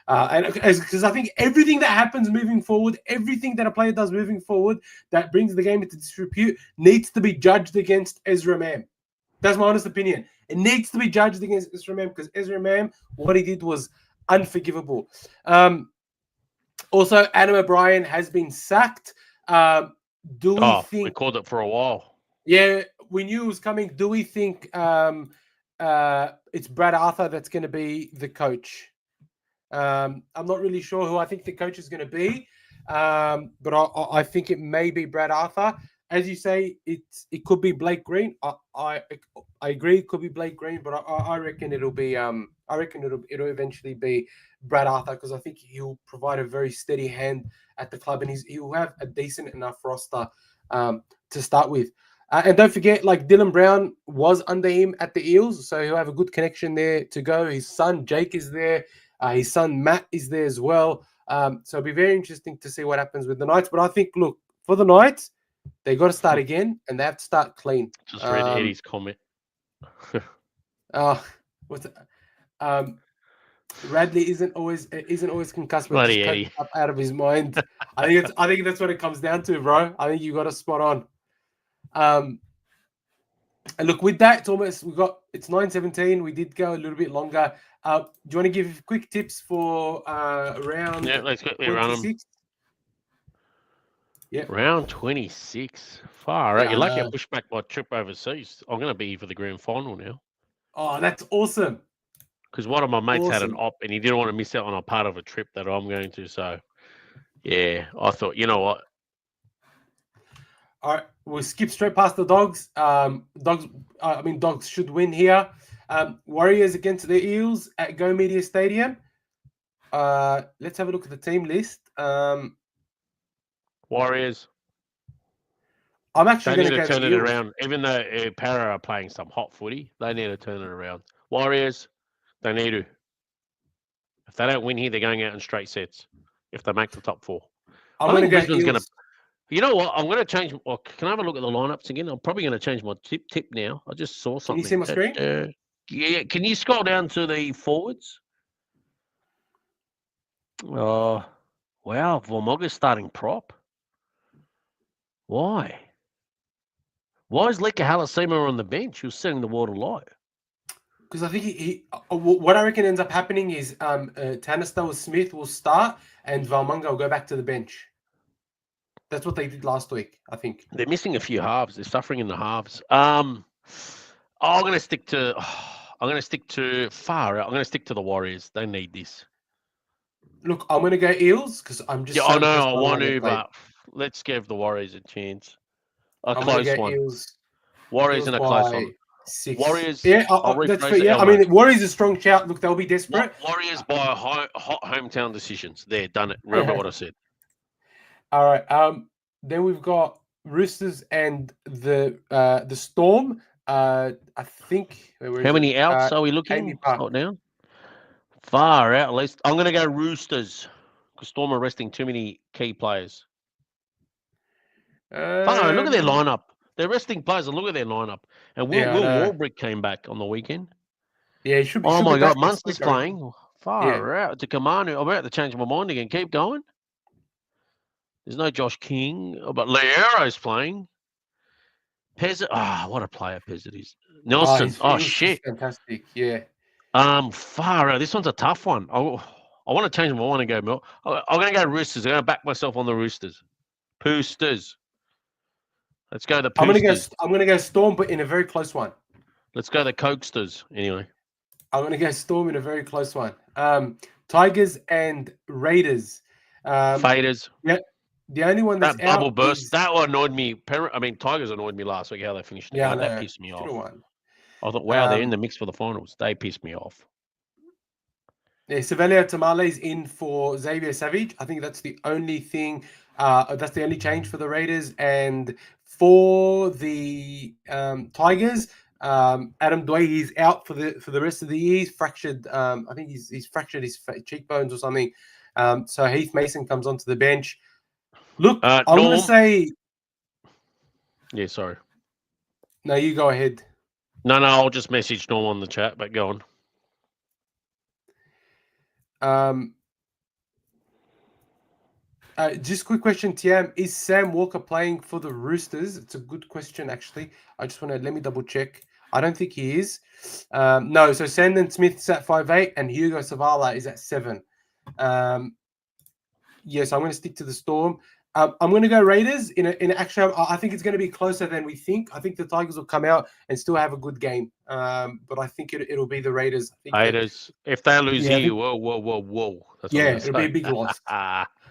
And because I think everything that happens moving forward, everything that a player does moving forward that brings the game into disrepute needs to be judged against Ezra Mam. That's my honest opinion. It needs to be judged against Ezra Mam because Ezra Mam, what he did was unforgivable. Also, Adam O'Brien has been sacked. Do we think we called it for a while? Yeah, we knew it was coming. Do we think it's Brad Arthur that's going to be the coach? I'm not really sure who I think the coach is going to be, but I think it may be Brad Arthur. As you say, it could be Blake Green. I agree, it could be Blake Green, but I reckon it'll be it'll eventually be Brad Arthur because I think he'll provide a very steady hand at the club and he'll have a decent enough roster to start with. And don't forget, like Dylan Brown was under him at the Eels, so he'll have a good connection there to go. His son Jake is there. His son Matt is there as well. So it'll be very interesting to see what happens with the Knights. But I think, look, for the Knights, they got to start again and they have to start clean. Just read Eddie's comment. What's that? Radley isn't always concussed, but Bloody just Eddie. up out of his mind. I think that's what it comes down to, bro. I think you got a spot on. And look, with that, it's 9:17. We did go a little bit longer. Do you want to give quick tips for round? Yeah, let's quickly run them. Yeah, round 26. Far out. You're lucky I know. pushed back my trip overseas. I'm going to be here for the grand final now. Oh, that's awesome. Because one of my mates had an op and he didn't want to miss out on a part of a trip that I'm going to. So, yeah, I thought, you know what? All right, we'll skip straight past the Dogs. Dogs should win here. Warriors against the Eels at Go Media Stadium. Let's have a look at the team list. Warriors. I'm actually going to turn it around. Even though Para are playing some hot footy, they need to turn it around. Warriors, they need to. If they don't win here, they're going out in straight sets. If they make the top four, I'm going to go Eels. You know what? I'm going to change. Well, can I have a look at the lineups again? I'm probably going to change my tip now. I just saw something. Can you see my screen? Yeah. Can you scroll down to the forwards? Oh, wow. Vormoga's starting prop. Why? Why is Leka Halasima on the bench? He was setting the water light. Because I think what I reckon ends up happening is Tanistow Smith will start and Valmunga will go back to the bench. That's what they did last week, I think. They're missing a few halves. They're suffering in the halves. I'm going to stick to far out. I'm going to stick to the Warriors. They need this. Look, I'm going to go Eels because I'm just. Yeah, I know. I want to, but let's give the Warriors a chance. A close one. Eels, Warriors in a close one. 6. Warriors. Yeah, that's fair. Yeah, I mean, Warriors is a strong shout. Look, they'll be desperate. Warriors by hot hometown decisions. There, done it. Remember what I said. All right. Then we've got Roosters and the Storm. I think. How many outs are we looking? Not now. Far out. At least I'm going to go Roosters because Storm are resting too many key players. Look at their lineup. They're resting players and look at their lineup. And Will Warbrick came back on the weekend. Yeah, he should be. Oh my God, Munster's playing. Far out to Kamanu. I'm about to change my mind again. Keep going. There's no Josh King, but Learo's playing. Pezzett. what a player Pezzett is. Nelson. Shit. Fantastic. Yeah. Far out. This one's a tough one. I want to change my mind and go Mel. I'm going to go Roosters. I'm going to back myself on the Roosters. Poosters. Let's go the Poosters. I'm going to go Storm, but in a very close one. Let's go the Cokesters. Anyway. I'm going to go Storm in a very close one. Tigers and Raiders. Faders. Yeah. The only one that's that bubble burst, that one annoyed me. Tigers annoyed me last week, how they finished. Yeah, that pissed me off. I thought, wow, they're in the mix for the finals. They pissed me off. Yeah, Savelio Tamale's in for Xavier Savage. I think that's the only thing. That's the only change for the Raiders. And for the Tigers, Adam Dway, he's out for the rest of the year. He's fractured. I think he's fractured his cheekbones or something. So Heath Mason comes onto the bench. Look, I'm going to say. Yeah, sorry. No, you go ahead. No, I'll just message Norm on the chat, but go on. Just quick question, TM. Is Sam Walker playing for the Roosters? It's a good question, actually. I just want to let me double check. I don't think he is. No, so Sandon Smith's at 5'8", and Hugo Savala is at 7. Yes, I'm going to stick to the Storm. I'm going to go Raiders. Actually, I think it's going to be closer than we think. I think the Tigers will come out and still have a good game. But I think it'll be the Raiders. Raiders. If they lose here, whoa. That's it'll be a big loss.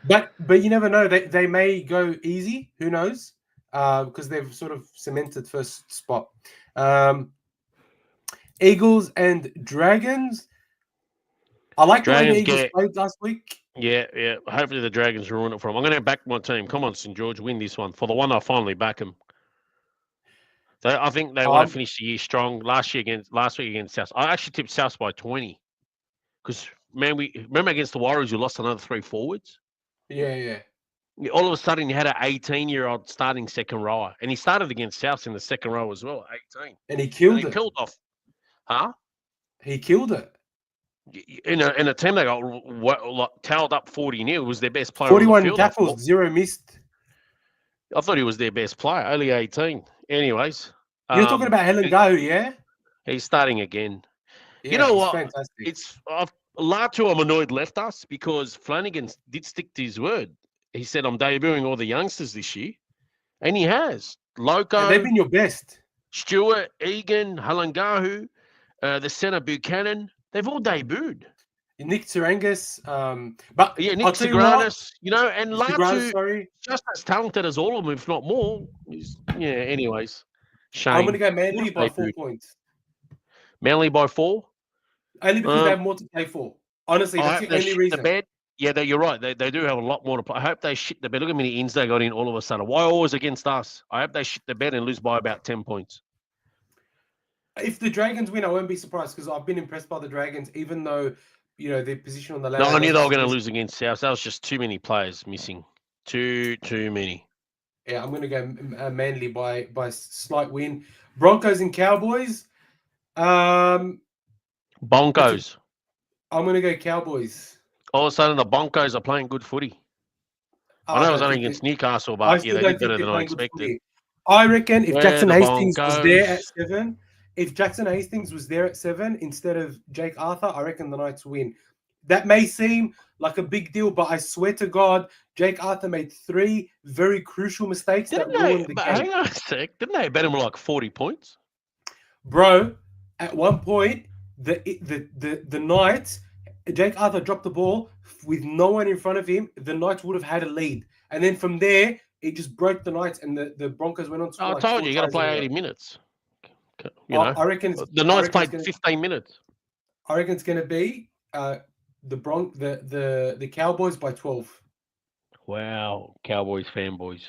But you never know. They may go easy. Who knows? Because they've sort of cemented first spot. Eagles and Dragons. I like the way the Eagles played last week. Yeah. Hopefully the Dragons ruin it for them. I'm going to back my team. Come on, St. George, win this one. For the one I finally back them. I think they want to finish the year strong. Last week against South. I actually tipped South by 20. Because, man, we remember against the Warriors, we lost another 3 forwards. Yeah. All of a sudden, you had an 18-year-old starting second rower. And he started against South in the second row as well, 18. And he killed it. He killed off. Huh? He killed it. In a team that got towed up 40-0, it was their best player. 41 tackles, 0 missed. I thought he was their best player, only 18. Anyways. You're talking about Helen Gahu, yeah? He's starting again. Yeah, you know what? Fantastic. Latu Amanoid left us because Flanagan did stick to his word. He said, I'm debuting all the youngsters this year. And he has. Loco. And they've been your best. Stewart, Egan, Halangahu, the centre Buchanan. They've all debuted. Nick Tsurangas. Nick Tsurangas, and Latu, just as talented as all of them, if not more. Anyways. Shame. I'm going to go Manly by 4 points. Manly by 4? Only because they have more to play for. Honestly, that's the only reason. The bed. Yeah, you're right. They do have a lot more to play. I hope they shit the bed. Look how many ins they got in all of a sudden. Why always against us? I hope they shit the bed and lose by about 10 points. If the Dragons win, I won't be surprised because I've been impressed by the Dragons, even though, their position on the ladder. No, I knew they were going to lose against South. That was just too many players missing. Too many. Yeah, I'm going to go Manly by slight win. Broncos and Cowboys. Bonkos. I'm going to go Cowboys. All of a sudden, the Broncos are playing good footy. I know it was only against Newcastle, but they did better than I expected. I reckon if Jackson Hastings was there at 7, if Jackson Hastings was there at 7 instead of Jake Arthur, I reckon the Knights win. That may seem like a big deal, but I swear to God, Jake Arthur made 3 very crucial mistakes that ruined the game. Hang on a sec. Didn't they bet him like 40 points? Bro, at one point, the Knights, Jake Arthur dropped the ball with no one in front of him. The Knights would have had a lead. And then from there, it just broke the Knights and the Broncos went on to score. I told you got to play 80 minutes. I reckon the Knights played 15 minutes. I reckon it's going to be the Cowboys by 12. Wow, Cowboys fanboys.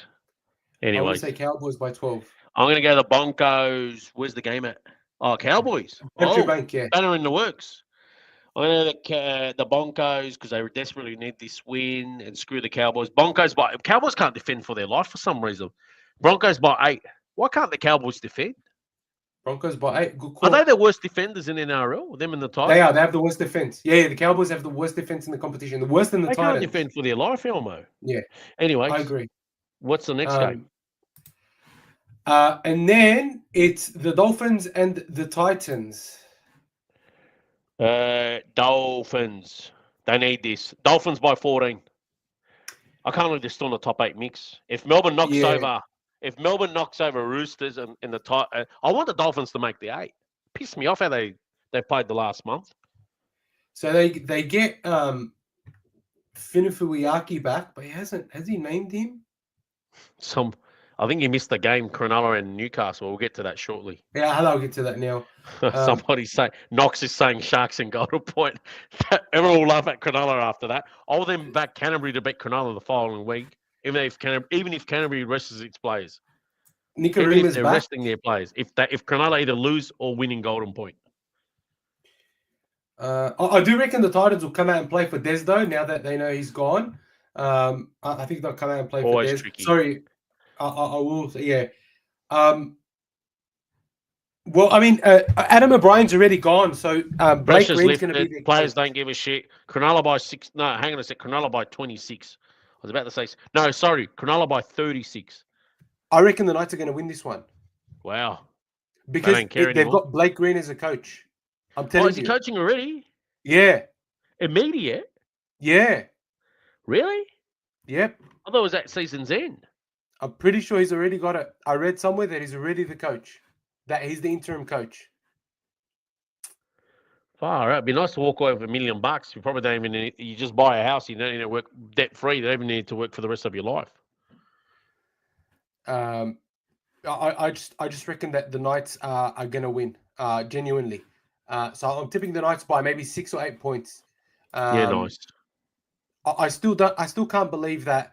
Anyway, I would say Cowboys by 12. I'm going to go the Broncos. Where's the game at? Oh, Cowboys. Bank, yeah. Banner in the works. I'm going to go the Broncos because they desperately need this win and screw the Cowboys. Cowboys can't defend for their life for some reason. Broncos by 8. Why can't the Cowboys defend? Broncos by 8. Good call. Are they the worst defenders in NRL? Them and the Titans? They are. They have the worst defense. Yeah, the Cowboys have the worst defense in the competition. The worst than the Titans. They can't defend for their life, Elmo. Yeah. Anyway, I agree. What's the next game? And then it's the Dolphins and the Titans. Dolphins. They need this. Dolphins by 14. I can't believe they're still in the top 8 mix. If Melbourne knocks over Roosters and the Titans, I want the Dolphins to make the 8. Pissed me off how they played the last month. So they get Finufuiaki back, but has he named him? I think he missed the game, Cronulla and Newcastle. We'll get to that shortly. Yeah, I'll get to that now. Somebody say Knox is saying Sharks and Golden Point. Everyone will laugh at Cronulla after that. I'll then back Canterbury to beat Cronulla the following week, even if Canterbury rests its players. Even if they're resting their players. If Cronulla either lose or win in Golden Point. I do reckon the Titans will come out and play for Des though. Now that they know he's gone, I think they'll come out and play for Des. Tricky. Sorry. I will say, yeah. Well, I mean, Adam O'Brien's already gone, so Blake Pressure's Green's going to be lifted. the Players don't give a shit. Cronulla by 6. No, hang on a sec. Cronulla by 26. I was about to say. No, sorry. Cronulla by 36. I reckon the Knights are going to win this one Wow. because don't care they've anymore. got Blake Green as a coach. I'm Oh, telling is he you. coaching already? Yeah. Immediate? Yeah. Really? Yep. I thought it was at season's end. I'm pretty sure he's already got it. I read somewhere that he's already the coach, that he's the interim coach. Far out. It'd be nice to walk away with $1 million. You probably don't even need, you just buy a house. You don't need to work debt free. You don't even need to work for the rest of your life. I just reckon that the Knights are going to win, genuinely. So I'm tipping the Knights by maybe 6 or 8 points. Yeah, nice. I still can't believe that,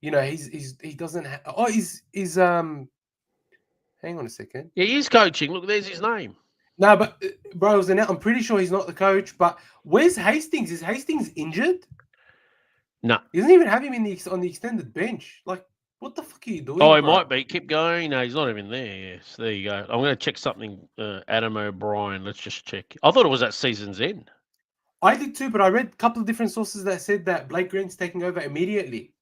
he doesn't hang on a second. Yeah, he's coaching. Look, there's his name. No, but bro, I'm pretty sure he's not the coach. But where's Hastings? Is Hastings injured? No. He doesn't even have him on the extended bench. Like, what the fuck are you doing? Oh, he bro? might be. Keep going. No, he's not even there. Yes, there you go. I'm going to check something. Adam O'Brien. Let's just check. I thought it was at season's end. I did too, but I read a couple of different sources that said that Blake Green's taking over immediately.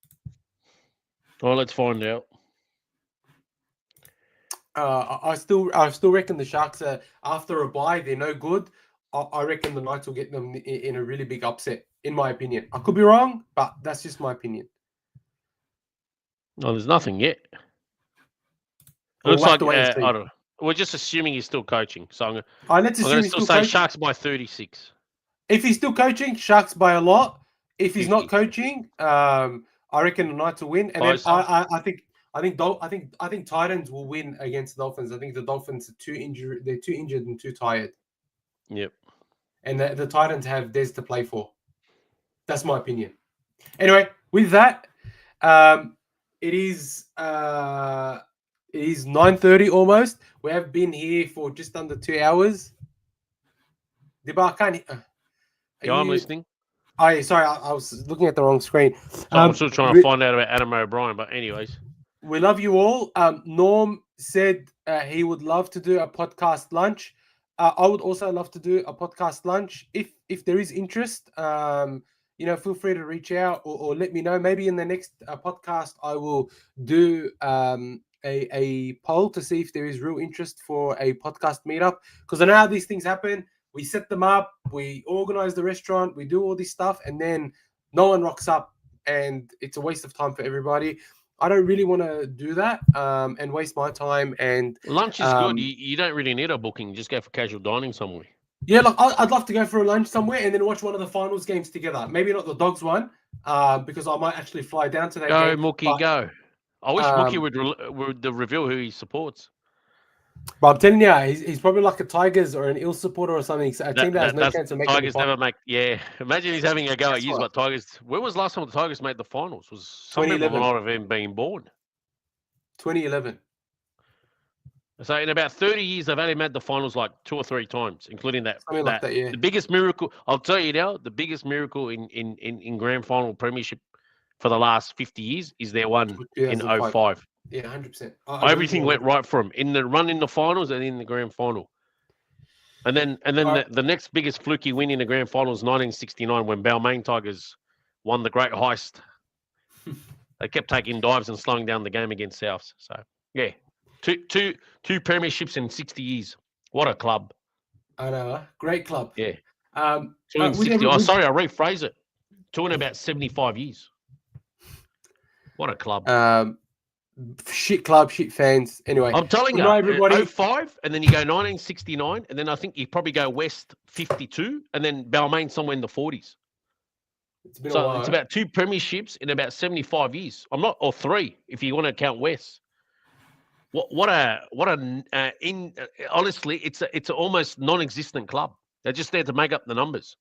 Oh, let's find out. I still reckon the Sharks are, after a bye, they're no good. I reckon the Knights will get them in a really big upset, in my opinion. I could be wrong, but that's just my opinion. No, there's nothing yet. It We'll looks like I don't know. We're just assuming he's still coaching. So I'm let's assume going to he's still still say coaching. Sharks by 36. If he's still coaching, Sharks by a lot. If he's 50. not coaching, I reckon the Knights will win. And then I think Titans will win against the Dolphins. I think the Dolphins are too injured. They're too injured and too tired. Yep. And the Titans have Des to play for. That's my opinion. Anyway, with that, it is 9:30 almost. We have been here for just under 2 hours. Yeah, I'm listening. Oh, sorry, I was looking at the wrong screen. So I'm still trying to find out about Adam O'Brien, but anyways. We love you all. Norm said he would love to do a podcast lunch. I would also love to do a podcast lunch. If there is interest, feel free to reach out or let me know. Maybe in the next podcast, I will do a poll to see if there is real interest for a podcast meetup. Because I know how these things happen. We set them up, we organize the restaurant, we do all this stuff, and then no one rocks up, and it's a waste of time for everybody. I don't really want to do that and waste my time. And lunch is good. You don't really need a booking. Just go for casual dining somewhere. Yeah, look, I'd love to go for a lunch somewhere and then watch one of the finals games together. Maybe not the Dogs one, because I might actually fly down to that game. Go, Mookie, go. I wish Mookie would reveal who he supports. But I'm telling you, he's probably like a Tigers or an Ill supporter or something. So a team that has no chance of making Tigers never make. Yeah, imagine he's having a go at you. But Tigers. When was the last time the Tigers made the finals? Was some people not have even been born? 2011. So in about 30 years, they've only made the finals like 2 or 3 times, including that. Like that, yeah. The biggest miracle, I'll tell you now, the biggest miracle in grand final premiership for the last 50 years is their one in 05. Yeah, 100%. Everything went right for them in the run in the finals and in the grand final. And then the next biggest fluky win in the grand final was 1969 when Balmain Tigers won the great heist. They kept taking dives and slowing down the game against Souths. So yeah, two premierships in 60 years. What a club! I know, great club. Yeah. 2 in 60. Sorry, I rephrase it. 2 in about 75 years. What a club. Shit club, shit fans. Anyway, I'm telling you, everybody. 05, and then you go 1969, and then I think you probably go West 52, and then Balmain somewhere in the 40s. It's been a while. It's about 2 premierships in about 75 years. Or 3 if you want to count West. Honestly, it's an almost non-existent club. They're just there to make up the numbers.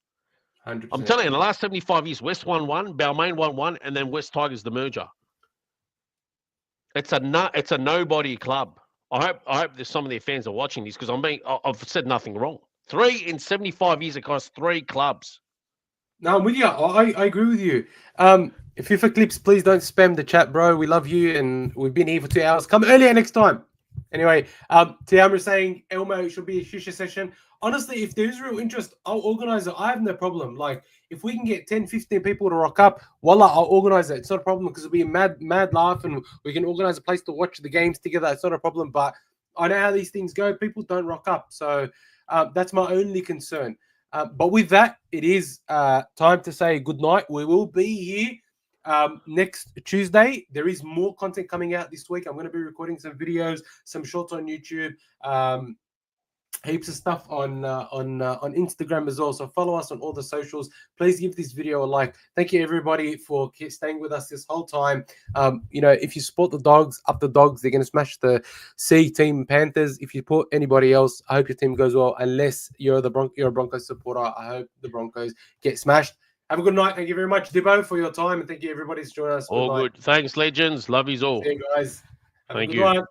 100%. I'm telling you, in the last 75 years, West won 1, Balmain won 1, and then West Tigers the merger. It's a nobody club. I hope there's some of their fans are watching this because I've said nothing wrong. 3 in 75 years across 3 clubs. No, I'm with you. I agree with you. FIFA Clips, please don't spam the chat, bro. We love you, and we've been here for 2 hours. Come earlier next time. Anyway, Tiamra saying Elmo should be a shisha session. Honestly, if there's real interest, I'll organize it. I have no problem. Like, if we can get 10, 15 people to rock up, voila, I'll organize it. It's not a problem because it'll be a mad laugh and we can organize a place to watch the games together. It's not a problem. But I know how these things go. People don't rock up. So that's my only concern. But with that, it is time to say good night. We will be here next Tuesday. There is more content coming out this week. I'm going to be recording some videos, some shorts on YouTube, heaps of stuff on Instagram as well. So follow us on all the socials. Please give this video a like. Thank you everybody for staying with us this whole time. If you support the dogs, up the dogs. They're going to smash the C team Panthers. If you support anybody else, I hope your team goes well. Unless you're a Broncos supporter, I hope the Broncos get smashed. Have a good night. Thank you very much, Dibbo, for your time, and thank you everybody for joining us. All good. Thanks, legends. Love yous all. See you guys. Have Thank a good you. night.